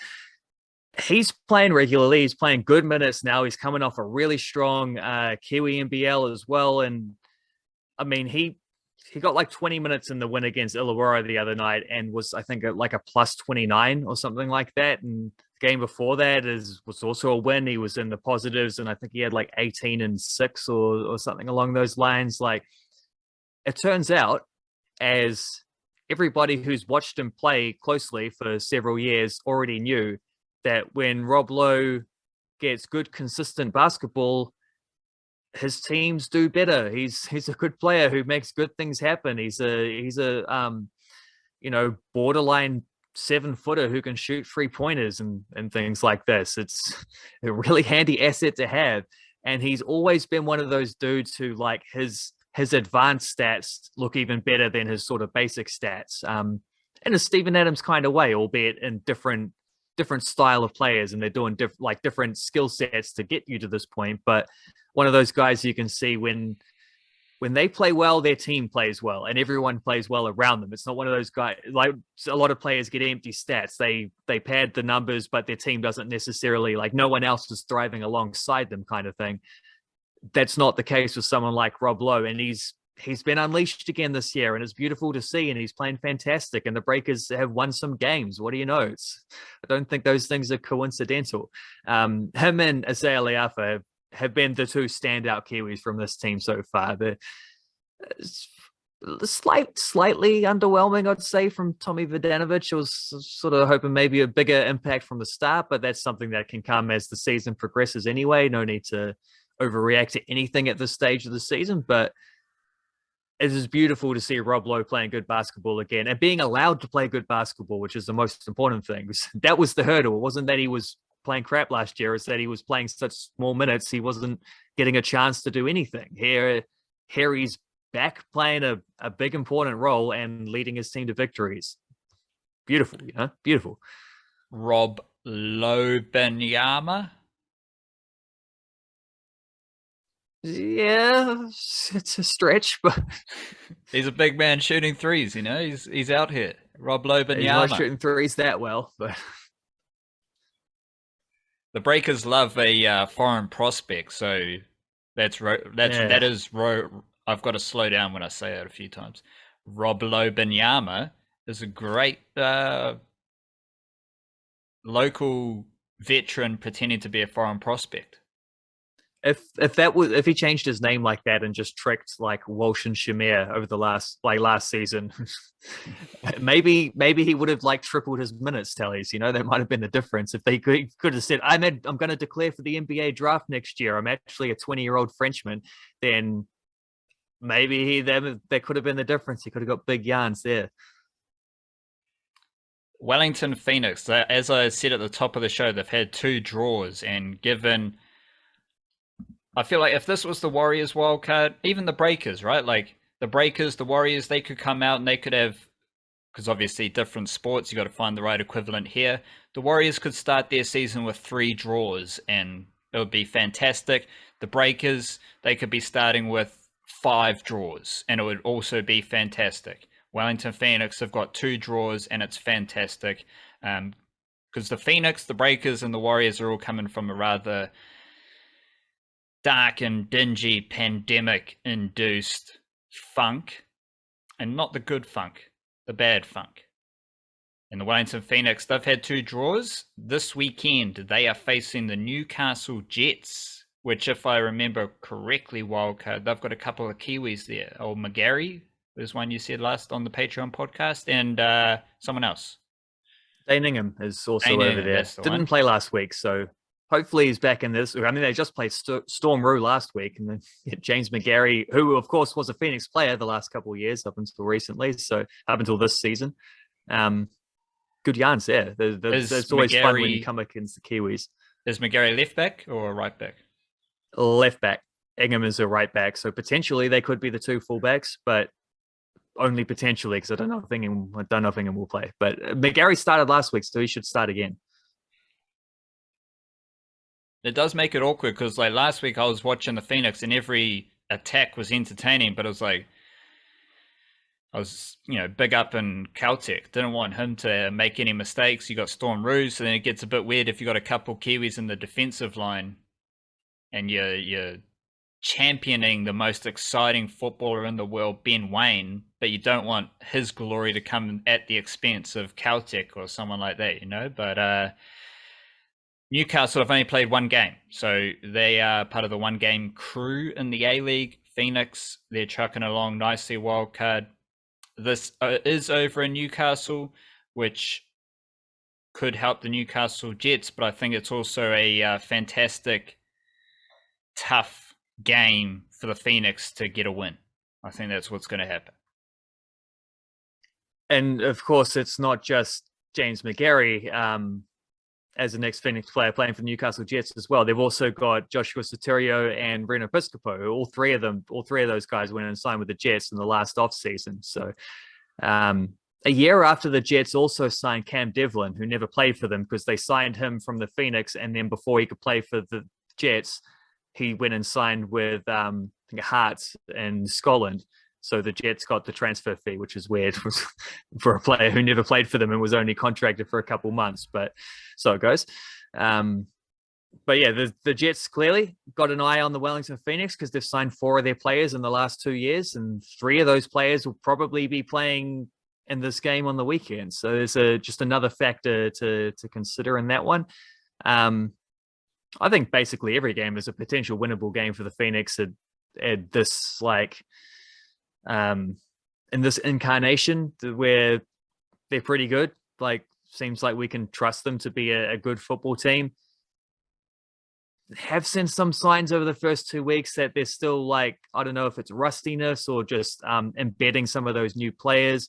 He's playing regularly. He's playing good minutes now. He's coming off a really strong Kiwi NBL as well, and I mean he got like 20 minutes in the win against Illawarra the other night and was, I think, like a plus 29 or something like that. And the game before that was also a win. He was in the positives, and I think he had like 18 and 6 or something along those lines. Like, it turns out, as everybody who's watched him play closely for several years already knew, that when Rob Lowe gets good, consistent basketball, his teams do better. He's a good player who makes good things happen. He's a borderline 7-footer who can shoot 3-pointers and things like this. It's a really handy asset to have. And he's always been one of those dudes who, like, his advanced stats look even better than his sort of basic stats. In a Steven Adams kind of way, albeit in different style of players, and they're doing different skill sets to get you to this point. But one of those guys you can see when they play well, their team plays well, and everyone plays well around them. It's not one of those guys, like a lot of players get empty stats. They pad the numbers, but their team doesn't necessarily, like, no one else is thriving alongside them kind of thing. That's not the case with someone like Rob Lowe, and he's been unleashed again this year, and it's beautiful to see, and he's playing fantastic, and the Breakers have won some games. What do you know? I don't think those things are coincidental. Him and Isaiah Leafa have been the two standout Kiwis from this team so far. They're slightly underwhelming, I'd say, from Tommy Vodanovic. I was sort of hoping maybe a bigger impact from the start, but that's something that can come as the season progresses anyway. No need to overreact to anything at this stage of the season, but it is beautiful to see Rob Lowe playing good basketball again and being allowed to play good basketball, which is the most important thing. That was the hurdle. It wasn't that he was playing crap last year. It's that he was playing such small minutes, he wasn't getting a chance to do anything. Here he's back playing a big important role and leading his team to victories. Beautiful, beautiful. Rob Lobenyama. Yeah, it's a stretch, but He's a big man shooting threes, he's out here. Rob Lobenyama. He's not shooting threes that well, but the Breakers love a foreign prospect, so that is I've got to slow down when I say it a few times. Rob Lobenyama is a great local veteran pretending to be a foreign prospect. If he changed his name like that and just tricked like Walsh and Shamir over the last season, maybe he would have like tripled his minutes tallies. That might have been the difference. If they could have said, I'm going to declare for the NBA draft next year. I'm actually a 20-year-old Frenchman. Then maybe that could have been the difference. He could have got big yarns there. Wellington Phoenix, as I said at the top of the show, they've had 2 draws, and given, I feel like if this was the Warriors wildcard, even the Breakers, right? Like the Breakers, the Warriors, they could come out and they could have, because obviously different sports, you got to find the right equivalent here. The Warriors could start their season with 3 draws and it would be fantastic. The Breakers, they could be starting with 5 draws and it would also be fantastic. Wellington Phoenix have got 2 draws and it's fantastic. Because the Phoenix, the Breakers, and the Warriors are all coming from a rather dark and dingy pandemic-induced funk. And not the good funk, the bad funk. And the Wellington Phoenix, they've had 2 draws. This weekend, they are facing the Newcastle Jets, which, if I remember correctly, wildcard, they've got a couple of Kiwis there. Oh, McGarry was one you said last on the Patreon podcast, and someone else. Dane Ingham is also over there. Didn't play last week, so hopefully he's back in this. I mean, they just played Storm Roo last week, and then James McGarry, who of course was a Phoenix player the last couple of years up until recently, so up until this season. Good yarns there. It's always fun when you come against the Kiwis. Is McGarry left back or right back? Left back. Ingham is a right back, so potentially they could be the 2 fullbacks, but only potentially, because I don't know if Ingham will play. But McGarry started last week, so he should start again. It does make it awkward because, like, last week I was watching the Phoenix and every attack was entertaining, but it was like, I was, big up in Caltech. Didn't want him to make any mistakes. You got Storm Roo, so then it gets a bit weird if you got a couple Kiwis in the defensive line and you're championing the most exciting footballer in the world, Ben Wayne, but you don't want his glory to come at the expense of Caltech or someone like that, But Newcastle have only played 1 game, so they are part of the 1-game crew in the A-League. Phoenix, they're trucking along nicely, wildcard. This is over in Newcastle, which could help the Newcastle Jets, but I think it's also a fantastic, tough game for the Phoenix to get a win. I think that's what's going to happen. And of course, it's not just James McGarry as the next Phoenix player playing for the Newcastle Jets as well. They've also got Joshua Soterio and Reno Piscopo. All three of those guys went and signed with the Jets in the last off season. So a year after the Jets also signed Cam Devlin, who never played for them because they signed him from the Phoenix, and then before he could play for the Jets, he went and signed with Hearts in Scotland. So the Jets got the transfer fee, which is weird for a player who never played for them and was only contracted for a couple months. But so it goes. But yeah, the Jets clearly got an eye on the Wellington Phoenix because they've signed 4 of their players in the last 2 years, and 3 of those players will probably be playing in this game on the weekend. So there's just another factor to consider in that one. I think basically every game is a potential winnable game for the Phoenix at this in this incarnation where they're pretty good. Like, seems like we can trust them to be a good football team. Have seen some signs over the first 2 weeks that they're still I don't know if it's rustiness or just embedding some of those new players,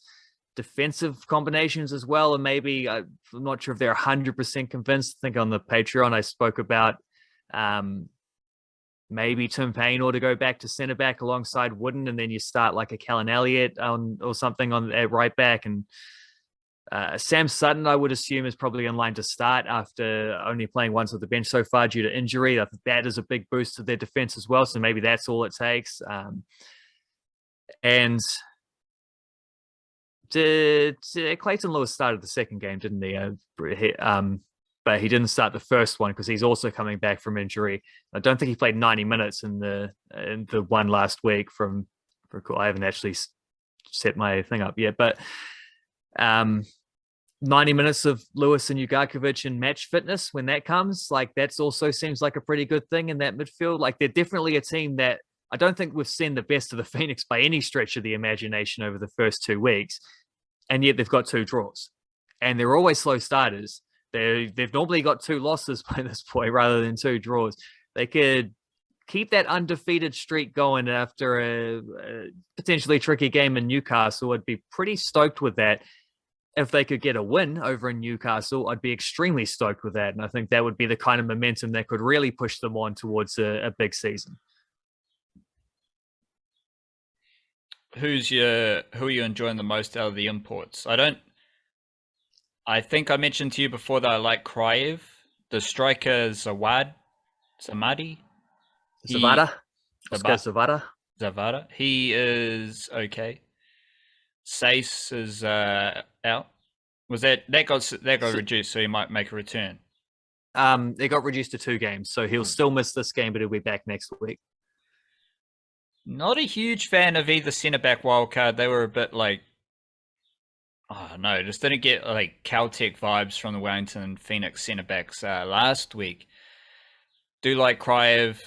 defensive combinations as well. And maybe I'm not sure if they're 100% convinced. I think on the Patreon I spoke about maybe Tim Payne ought to go back to centre back alongside Wooden, and then you start like a Callan Elliott or something on at right back. And Sam Sutton, I would assume, is probably in line to start after only playing once with the bench so far due to injury. I think that is a big boost to their defence as well. So maybe that's all it takes. And Clayton Lewis started the second game, didn't he? But he didn't start the first one because he's also coming back from injury. I don't think he played 90 minutes in the one last week. I haven't actually set my thing up yet, but 90 minutes of Lewis and Ugarkovic in match fitness when that comes, like that's also seems like a pretty good thing in that midfield. Like they're definitely a team that I don't think we've seen the best of the Phoenix by any stretch of the imagination over the first 2 weeks, and yet they've got 2 draws, and they're always slow starters. They've normally got 2 losses by this point rather than 2 draws. They could keep that undefeated streak going after a potentially tricky game in Newcastle. I'd be pretty stoked with that. If they could get a win over in Newcastle, I'd be extremely stoked with that. And I think that would be the kind of momentum that could really push them on towards a big season. Who are you enjoying the most out of the imports? I think I mentioned to you before that I like Kriev. The striker Zawadi. Zavada. He is okay. Sace is out. Was that got reduced, so he might make a return? It got reduced to 2 games, so he'll still miss this game, but he'll be back next week. Not a huge fan of either centre back wildcard. They were a bit like, oh no, just didn't get like Caltech vibes from the Wellington and Phoenix centre backs last week. Do like Kriev,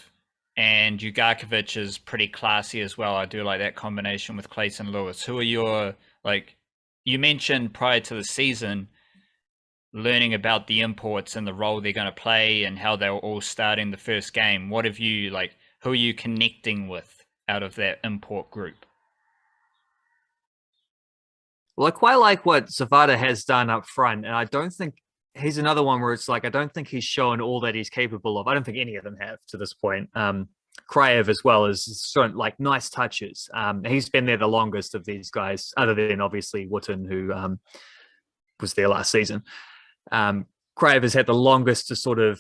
and Ugarkovic is pretty classy as well. I do like that combination with Clayton Lewis. Who are your, like, you mentioned prior to the season, learning about the imports and the role they're going to play and how they're all starting the first game. What have you, like, who are you connecting with out of that import group? Well, I quite like what Zavada has done up front, and I don't think he's another one where it's like, I don't think he's shown all that he's capable of. I don't think any of them have to this point. Kriev as well has shown like nice touches. He's been there the longest of these guys, other than obviously Wooten, who was there last season. Kriev has had the longest to sort of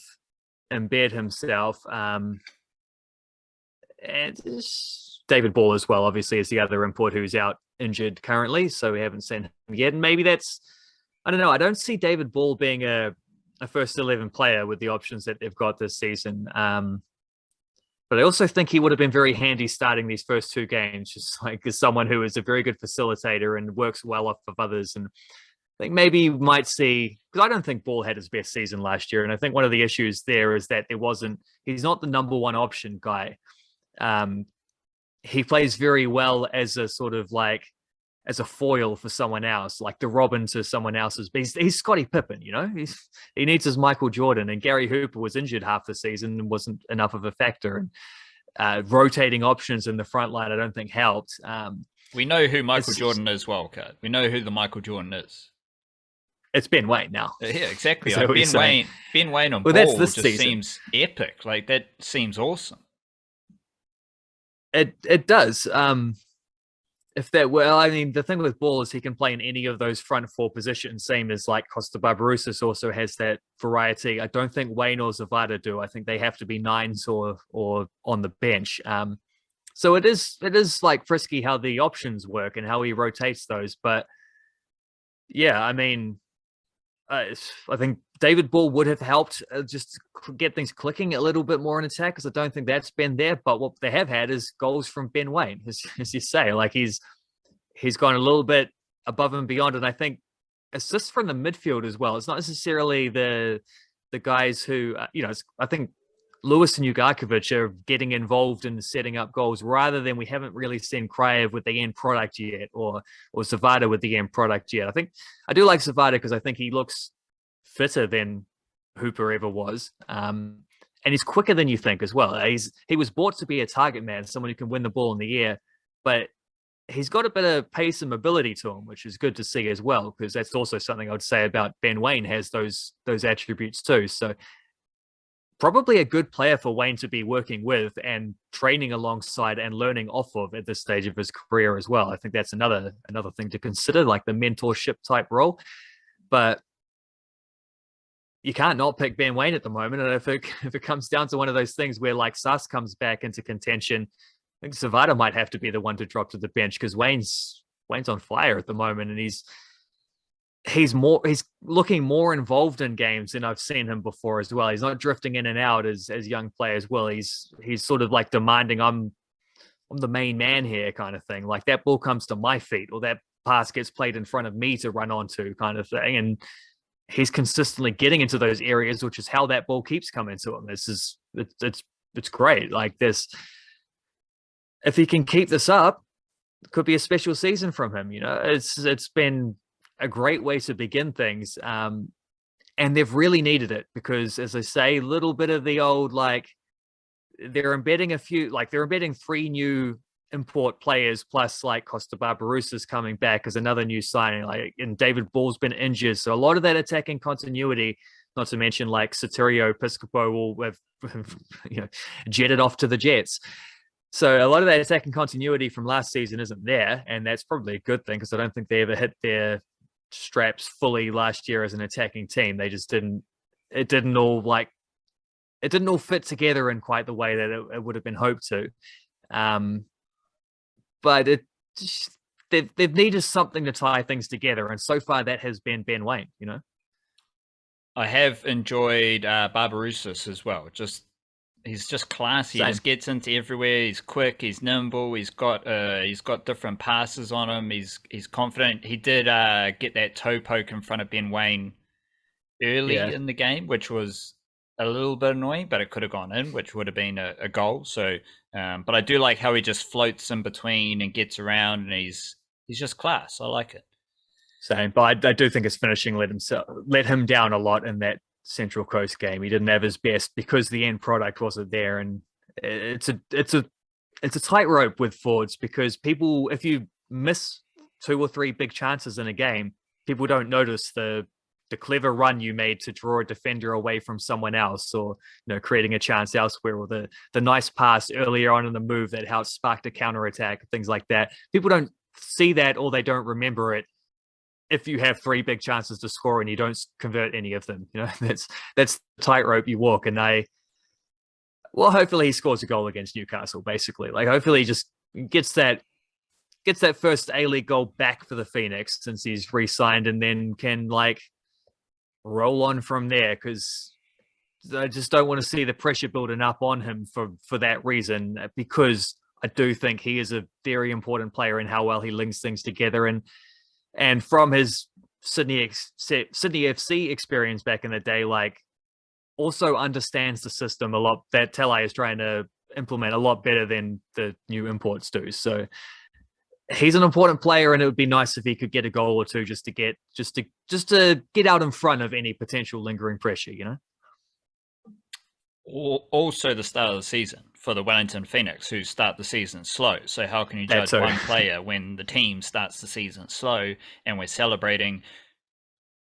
embed himself. And David Ball as well, obviously, is the other import who's out injured currently, so we haven't seen him yet. And maybe that's, I don't know, I don't see David Ball being a first 11 player with the options that they've got this season. But I also think he would have been very handy starting these first 2 games, just like as someone who is a very good facilitator and works well off of others. And I think maybe you might see, because I don't think Ball had his best season last year. And I think one of the issues there is that he's not the number 1 option guy. He plays very well as a sort of like, as a foil for someone else, like the Robin to someone else's. He's Scottie Pippen, you know. He needs his Michael Jordan, and Gary Hooper was injured half the season and wasn't enough of a factor. And rotating options in the front line, I don't think helped. We know who Michael Jordan is, Wildcard. We know who the Michael Jordan is. It's Ben Waine now. Yeah, exactly. Like Ben Waine on Ball just seems epic. Like that seems awesome. It does. I mean, the thing with Ball is he can play in any of those front 4 positions, same as like Costa Barbarouses also has that variety. I don't think Waine or Zavada do. I think they have to be 9s or on the bench. So it is like frisky how the options work and how he rotates those. But yeah, I mean, I think David Ball would have helped just get things clicking a little bit more in attack, because I don't think that's been there. But what they have had is goals from Ben Waine, as you say. Like he's gone a little bit above and beyond, and I think assists from the midfield as well. It's not necessarily the guys who I think Lewis and Ugarkovic are getting involved in setting up goals, rather than we haven't really seen Kriev with the end product yet, or Zavada with the end product yet. I do like Zavada because I think he looks fitter than Hooper ever was. And he's quicker than you think as well. He was bought to be a target man, someone who can win the ball in the air, but he's got a bit of pace and mobility to him, which is good to see as well, because that's also something I would say about Ben Waine, has those attributes too. So probably a good player for Wayne to be working with and training alongside and learning off of at this stage of his career as well. I think that's another thing to consider, like the mentorship type role. But you can't not pick Ben Wayne at the moment. And if it comes down to one of those things where like Sass comes back into contention, I think Savada might have to be the one to drop to the bench, because Wayne's on fire at the moment, and he's looking more involved in games than I've seen him before as well. He's not drifting in and out as young players will. He's sort of like demanding, I'm the main man here kind of thing. Like that ball comes to my feet, or that pass gets played in front of me to run onto kind of thing. And he's consistently getting into those areas, which is how that ball keeps coming to him. It's great. Like this, if he can keep this up, it could be a special season from him. You know, it's been a great way to begin things. And they've really needed it, because, as I say, a little bit of the old, like, they're embedding three new import players, plus like Costa Barbarousa's coming back as another new signing, like, and David Ball's been injured, so a lot of that attacking continuity, not to mention like Sotirio Piscopo will have jetted off to the Jets. So a lot of that attacking continuity from last season isn't there, and that's probably a good thing, because I don't think they ever hit their straps fully last year as an attacking team. They just didn't. It didn't all fit together in quite the way that it would have been hoped to. But they've needed something to tie things together, and so far that has been Ben Wayne. You know, I have enjoyed Barbarouses as well. He's just classy. He just gets into everywhere. He's quick. He's nimble. He's got different passes on him. He's confident. He did get that toe poke in front of Ben Wayne early in the game, which was a little bit annoying, but it could have gone in, which would have been a goal. So, but I do like how he just floats in between and gets around, and he's just class. I like it. Same, but I do think his finishing let him down a lot in that Central Coast game. He didn't have his best because the end product wasn't there, and it's a tightrope with forwards, because people, if you miss 2 or 3 big chances in a game, people don't notice the clever run you made to draw a defender away from someone else, or creating a chance elsewhere, or the nice pass earlier on in the move that helped spark a counter attack, things like that. People don't see that, or they don't remember it if you have 3 big chances to score and you don't convert any of them. That's the tightrope you walk. And hopefully he scores a goal against Newcastle, basically. Like, hopefully he just gets that first A-League goal back for the Phoenix, since he's re-signed, and then can like roll on from there, because I just don't want to see the pressure building up on him for that reason, because I do think he is a very important player in how well he links things together. And from his Sydney FC experience back in the day, like, also understands the system a lot, that Telai is trying to implement a lot better than the new imports do. So he's an important player, and it would be nice if he could get a goal or two just to get out in front of any potential lingering pressure. Also, the start of the season for the Wellington Phoenix, who start the season slow. So how can you judge one player when the team starts the season slow, and we're celebrating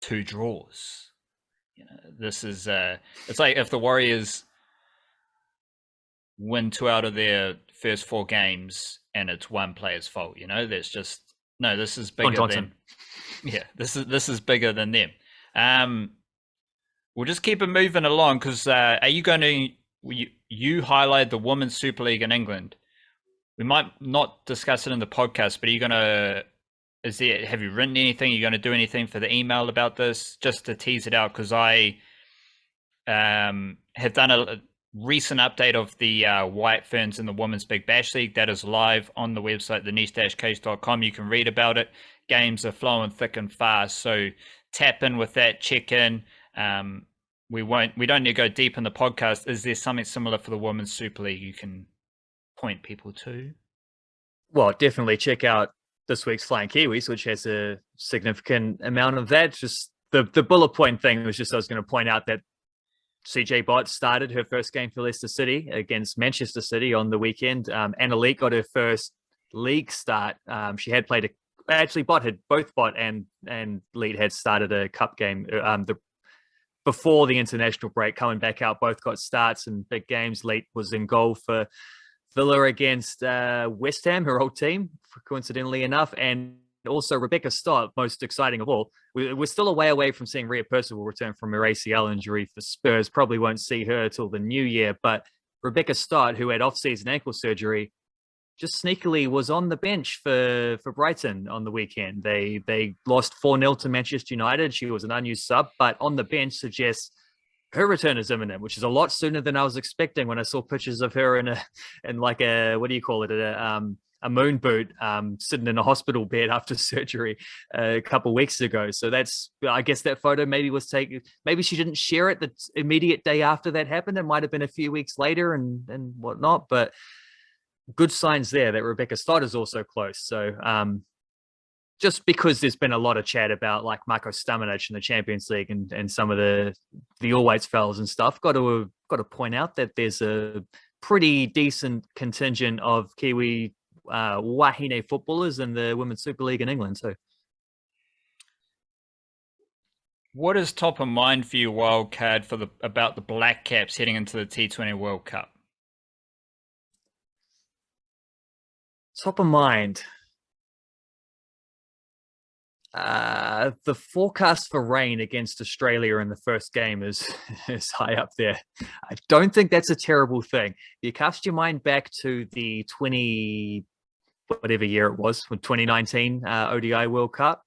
2 draws? This is it's like if the Warriors win 2 out of their first 4 games and it's one player's fault. There's just no. This is bigger than This is bigger than them. We'll just keep it moving along, because are you going to you highlight the Women's Super League in England? We might not discuss it in the podcast, but are you going to? Have you written anything? Are you going to do anything for the email about this, just to tease it out? Because I have done a recent update of the White Ferns in the Women's Big Bash League. That is live on the website, theniche-case.com. You can read about it. Games are flowing thick and fast, so tap in with that, check in. We don't need to go deep in the podcast. Is there something similar for the Women's Super League you can point people to? Well, definitely check out this week's Flying Kiwis, which has a significant amount of that. Just the bullet point thing was just, I was going to point out that CJ Bott started her first game for Leicester City against Manchester City on the weekend. Anna Leek got her first league start. She had played both Bott and Leek had started a cup game. before the international break, coming back out, both got starts and big games. Leet was in goal for Villa against West Ham, her old team, coincidentally enough, and also Rebecca Stott, most exciting of all. We're still a way away from seeing Rhea Percival return from her ACL injury for Spurs. Probably won't see her till the new year, but Rebecca Stott, who had off-season ankle surgery, just sneakily was on the bench for Brighton on the weekend. They lost 4-0 to Manchester United. She was an unused sub, but on the bench suggests her return is imminent, which is a lot sooner than I was expecting when I saw pictures of her in like a, what do you call it, a moon boot, sitting in a hospital bed after surgery a couple of weeks ago. So I guess that photo maybe was taken. Maybe she didn't share it the immediate day after that happened. It might have been a few weeks later and whatnot, but good signs there that Rebecca Stott is also close. So just because there's been a lot of chat about like Marko Stamenic in the Champions League and some of the All Whites fellas and stuff, got to point out that there's a pretty decent contingent of Kiwi wahine footballers in the Women's Super League in England too. What is top of mind for you, Wildcard, about the Blackcaps heading into the T20 World Cup? Top of mind. The forecast for rain against Australia in the first game is high up there. I don't think that's a terrible thing. You cast your mind back to the whatever year it was, 2019 ODI World Cup.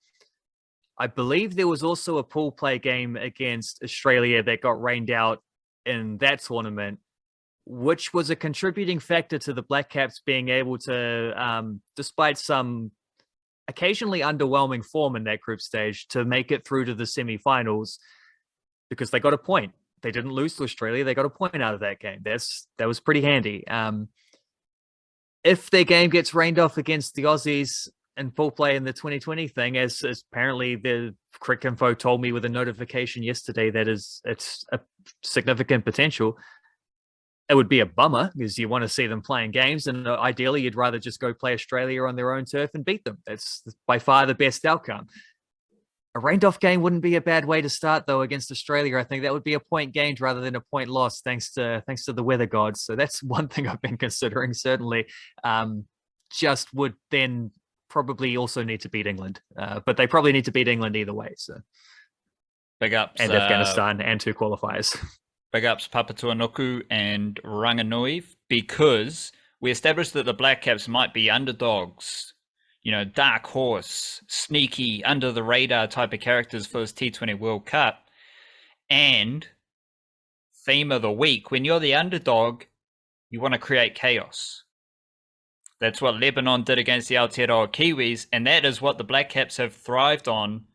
I believe there was also a pool play game against Australia that got rained out in that tournament, which was a contributing factor to the Blackcaps being able to, despite some occasionally underwhelming form in that group stage, to make it through to the semi-finals because they got a point. They didn't lose to Australia. They got a point out of that game. That was pretty handy. If their game gets rained off against the Aussies in full play in the 2020 thing, as apparently the Cricinfo told me with a notification yesterday that it's a significant potential, it would be a bummer because you want to see them playing games, and ideally you'd rather just go play Australia on their own turf and beat them. That's by far the best outcome. A rained off game wouldn't be a bad way to start though against Australia. I think that would be a point gained rather than a point lost, thanks to the weather gods. So that's one thing I've been considering. Certainly, just would then probably also need to beat England, but they probably need to beat England either way. So big ups and Afghanistan and 2 qualifiers. Big ups Papatūānuku and Ranganui, because we established that the Blackcaps might be underdogs, dark horse, sneaky, under the radar type of characters for this T20 World Cup. And theme of the week, when you're the underdog, you want to create chaos. That's what Lebanon did against the Aotearoa Kiwis, and that is what the Blackcaps have thrived on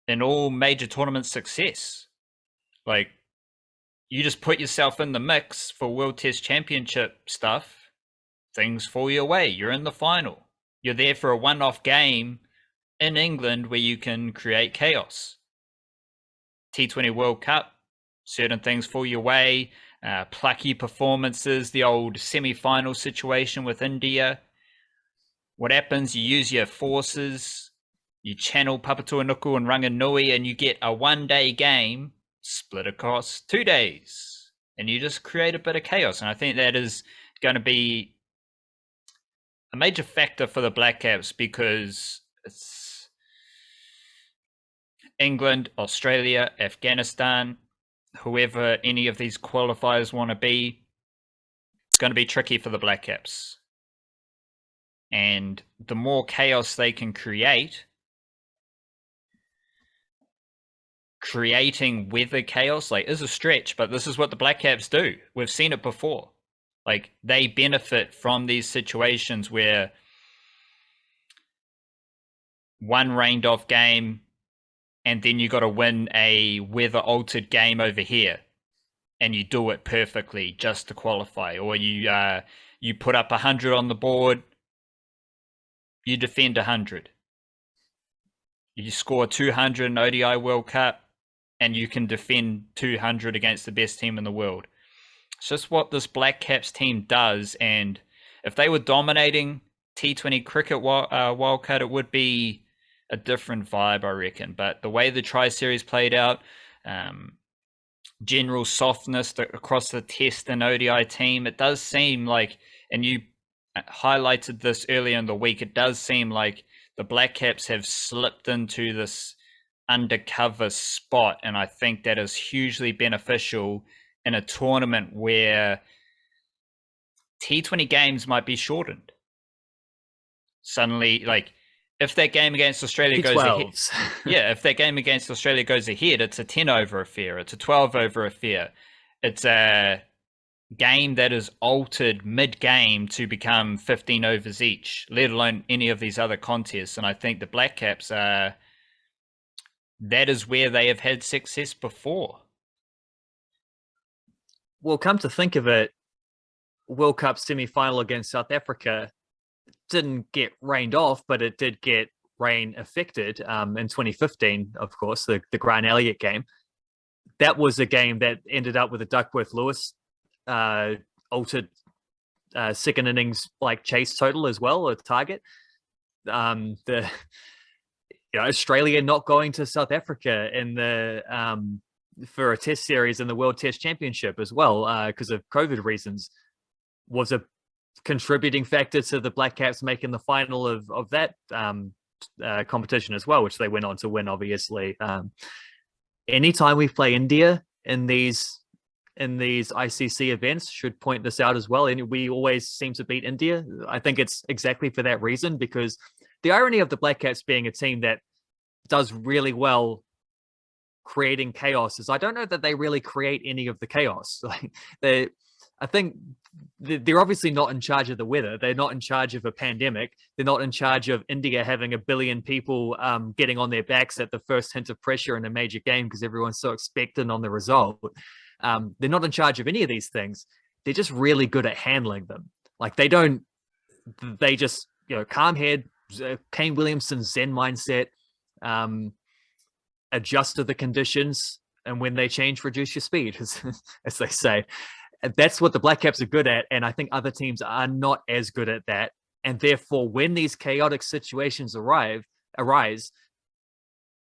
in all major tournament success. Like, you just put yourself in the mix for World Test Championship stuff, things fall your way. You're in the final. You're there for a one-off game in England where you can create chaos. T20 World Cup, certain things fall your way. Plucky performances, the old semi-final situation with India. What happens? You use your forces, you channel Papatūānuku and Ranganui, and you get a one-day game split across 2 days, and you just create a bit of chaos. And I think that is going to be a major factor for the Blackcaps, because it's England, Australia, Afghanistan, whoever any of these qualifiers want to be, it's going to be tricky for the Blackcaps. And the more chaos they can creating weather chaos is a stretch, but this is what the Blackcaps do. We've seen it before. They benefit from these situations where one rained off game and then you got to win a weather altered game over here, and you do it perfectly just to qualify. Or you put up 100 on the board, you defend 100. You score 200 in ODI World Cup, and you can defend 200 against the best team in the world. It's just what this Blackcaps team does. And if they were dominating T20 cricket wildcard, it would be a different vibe, I reckon. But the way the Tri Series played out, um, general softness across the Test and ODI team, it does seem like, and you highlighted this earlier in the week, it does seem like the Blackcaps have slipped into this undercover spot, and I think that is hugely beneficial in a tournament where T20 games might be shortened. Suddenly, like, if that game against Australia goes ahead, T12s. yeah, if that game against Australia goes ahead, it's a 10 over affair, it's a 12 over affair, it's a game that is altered mid-game to become 15 overs each, let alone any of these other contests. And I think the Blackcaps are, that is where they have had success before. Well, come to think of it, World Cup semi-final against South Africa didn't get rained off, but it did get rain affected in 2015, of course, the Grant Elliott game. That was a game that ended up with a Duckworth-Lewis altered second innings like chase total as well, a target. Australia not going to South Africa in the for a test series in the World Test Championship as well because of COVID reasons was a contributing factor to the Blackcaps making the final of that competition as well, which they went on to win, obviously. Anytime we play India in these ICC events, should point this out as well. And we always seem to beat India. I think it's exactly for that reason, because the irony of the Blackcaps being a team that does really well creating chaos is I don't know that they really create any of the chaos. Like I think they're obviously not in charge of the weather. They're not in charge of a pandemic. They're not in charge of India having 1 billion people getting on their backs at the first hint of pressure in a major game because everyone's so expectant on the result. They're not in charge of any of these things. They're just really good at handling them. Like they just, calm head, Kane Williamson Zen mindset, adjust to the conditions, and when they change, reduce your speed, as they say. That's what the Blackcaps are good at, and I think other teams are not as good at that. And therefore, when these chaotic situations arise,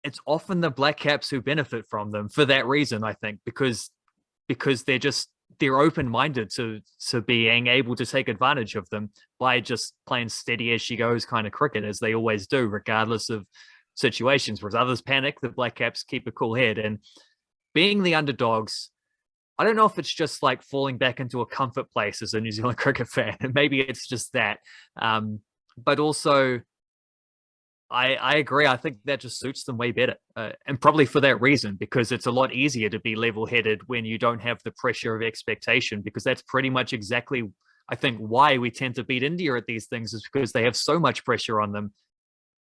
it's often the Blackcaps who benefit from them for that reason, I think, because they're open-minded to being able to take advantage of them by just playing steady as she goes kind of cricket, as they always do, regardless of situations. Whereas others panic, the Blackcaps keep a cool head. And being the underdogs, I don't know if it's just like falling back into a comfort place as a New Zealand cricket fan. Maybe it's just that. But also, I agree. I think that just suits them way better. And probably for that reason, because it's a lot easier to be level-headed when you don't have the pressure of expectation, because that's pretty much exactly, I think, why we tend to beat India at these things, is because they have so much pressure on them.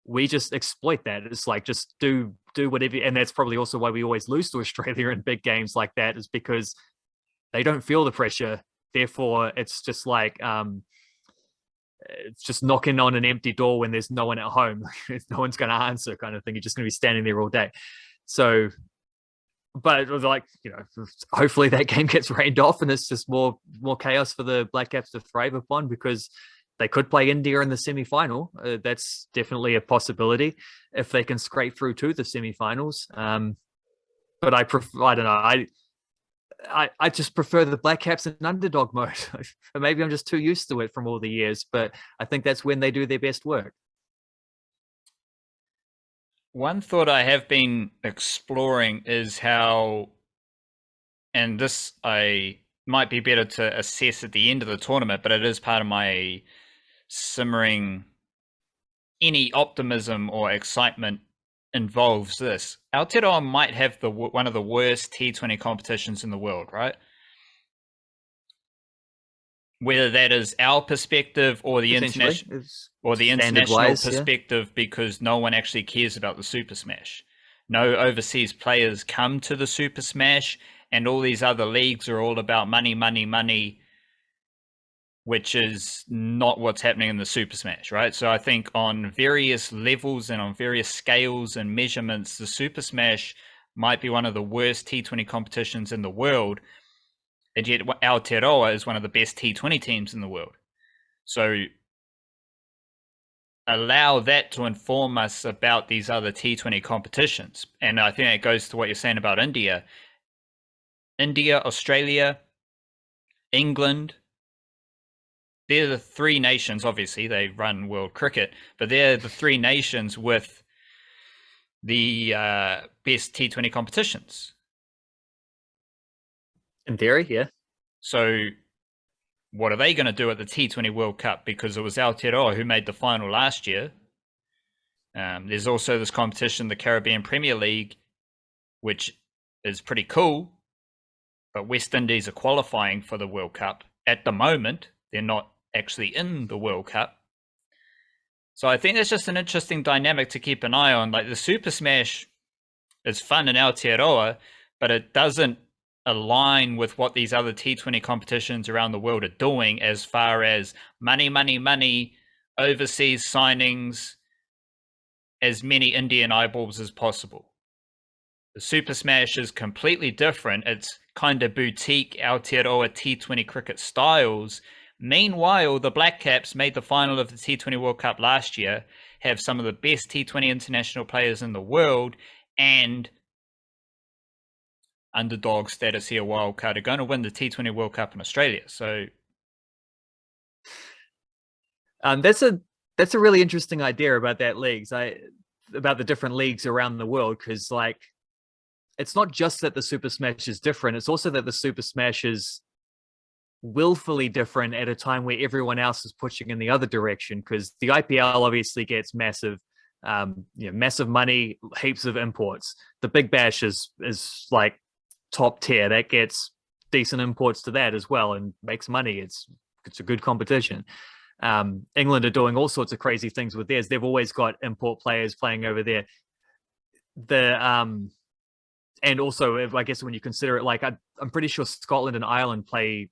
We just exploit that. It's like, just do whatever. And that's probably also why we always lose to Australia in big games like that, is because they don't feel the pressure. Therefore, it's just like, it's just knocking on an empty door when there's no one at home. No one's going to answer, kind of thing. You're just going to be standing there all day. So, but it was like, hopefully that game gets rained off and it's just more chaos for the Blackcaps to thrive upon, because they could play India in the semi-final. That's definitely a possibility if they can scrape through to the semi-finals. But I don't know. I just prefer the Blackcaps in underdog mode. Maybe I'm just too used to it from all the years, but I think that's when they do their best work. One thought I have been exploring is how, and this I might be better to assess at the end of the tournament, but it is part of my simmering, any optimism or excitement involves this. Aotearoa might have one of the worst T20 competitions in the world, right? Whether that is our perspective or the international perspective, because no one actually cares about the Super Smash. No overseas players come to the Super Smash, and all these other leagues are all about money, money, money, which is not what's happening in the Super Smash, right? So I think on various levels and on various scales and measurements, the Super Smash might be one of the worst T20 competitions in the world, and yet Aotearoa is one of the best T20 teams in the world. So allow that to inform us about these other T20 competitions. And I think it goes to what you're saying about India. India, Australia, England, they're the three nations. Obviously, they run world cricket, but they're the three nations with the best T20 competitions. In theory, yeah. So what are they going to do at the T20 World Cup? Because it was Aotearoa who made the final last year. There's also this competition, the Caribbean Premier League, which is pretty cool, but West Indies are qualifying for the World Cup. At the moment, they're not actually in the World Cup. So I think that's just an interesting dynamic to keep an eye on. Like the Super Smash is fun in Aotearoa, but it doesn't align with what these other T20 competitions around the world are doing as far as money, overseas signings, as many Indian eyeballs as possible. The Super Smash is completely different. It's kind of boutique Aotearoa T20 cricket styles. Meanwhile, the Blackcaps made the final of the T20 World Cup last year, have some of the best T20 international players in the world, and underdog status here, wildcard, are going to win the T20 World Cup in Australia. So that's a really interesting idea about that about the different leagues around the world, because like it's not just that the Super Smash is different, it's also that the Super Smash is willfully different at a time where everyone else is pushing in the other direction, because the IPL obviously gets massive massive money, heaps of imports. The Big Bash is like top tier, that gets decent imports to that as well and makes money. It's a good competition. England are doing all sorts of crazy things with theirs. They've always got import players playing over there. And also, I guess when you consider it, like I'm pretty sure Scotland and Ireland play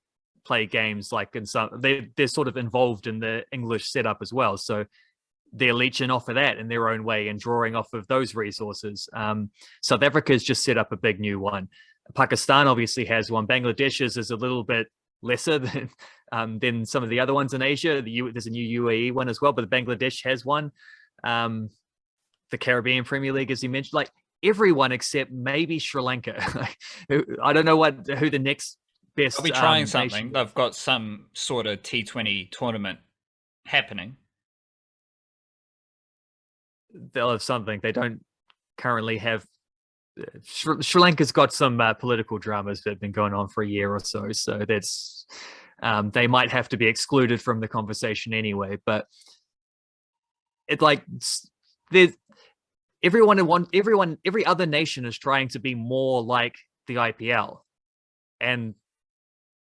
games like in some, they're sort of involved in the English setup as well. So they're leeching off of that in their own way and drawing off of those resources. South Africa's just set up a big new one. Pakistan obviously has one. Bangladesh's is a little bit lesser than some of the other ones in Asia. There's a new UAE one as well, but Bangladesh has one. The Caribbean Premier League, as you mentioned, like everyone except maybe Sri Lanka. I don't know who the next best. they'll be trying something. They've got some sort of T20 tournament happening. They'll have something. They don't currently have. Sri Lanka's got some political dramas that have been going on for a year or so. So that's they might have to be excluded from the conversation anyway. But it's like every other nation is trying to be more like the IPL, and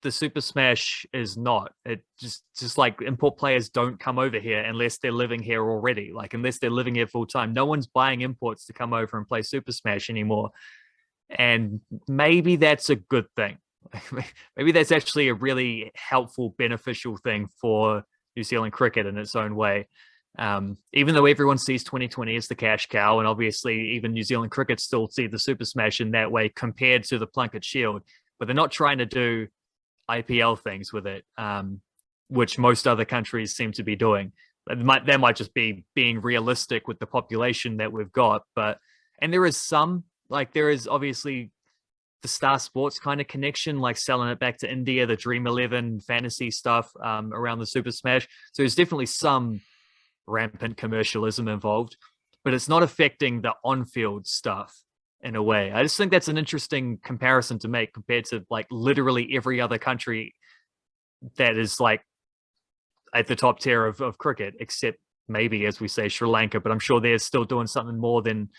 the Super Smash is not. It just like import players don't come over here unless they're living here already. Like unless they're living here full time, no one's buying imports to come over and play Super Smash anymore. And maybe that's a good thing. Maybe that's actually a really helpful, beneficial thing for New Zealand cricket in its own way. Even though everyone sees 2020 as the cash cow, and obviously even New Zealand cricket still see the Super Smash in that way compared to the Plunket Shield, but they're not trying to do IPL things with it, which most other countries seem to be doing. That might just be being realistic with the population that we've got. And there is obviously the Star Sports kind of connection, like selling it back to India, the Dream 11 fantasy stuff around the Super Smash. So there's definitely some rampant commercialism involved, but it's not affecting the on-field stuff in a way. I just think that's an interesting comparison to make compared to like literally every other country that is like at the top tier of cricket, except maybe, as we say, Sri Lanka, but I'm sure they're still doing something more than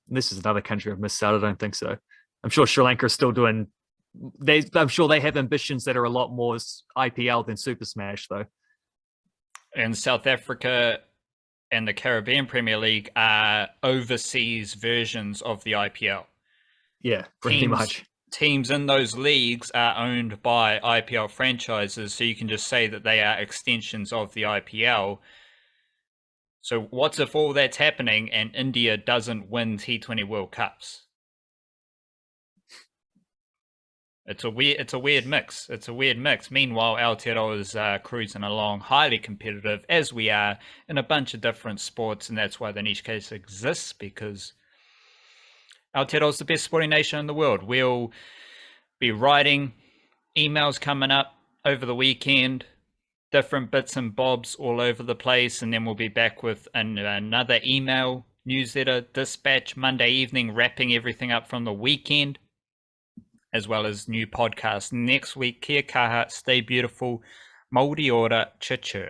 this is another country I've missed out. I don't think so. I'm sure Sri Lanka is still doing I'm sure they have ambitions that are a lot more IPL than Super Smash though. And South Africa and the Caribbean Premier League are overseas versions of the IPL. Yeah, pretty much. Teams in those leagues are owned by IPL franchises, so you can just say that they are extensions of the IPL. So what's if all that's happening and India doesn't win T20 World Cups? It's a weird mix. It's a weird mix. Meanwhile, Aotearoa is cruising along, highly competitive, as we are in a bunch of different sports, and that's why the niche case exists, because Aotearoa is the best sporting nation in the world. We'll be writing emails coming up over the weekend, different bits and bobs all over the place, and then we'll be back with another email newsletter dispatch Monday evening, wrapping everything up from the weekend, as well as new podcasts next week. Kia kaha, stay beautiful, Māori ora, chichu.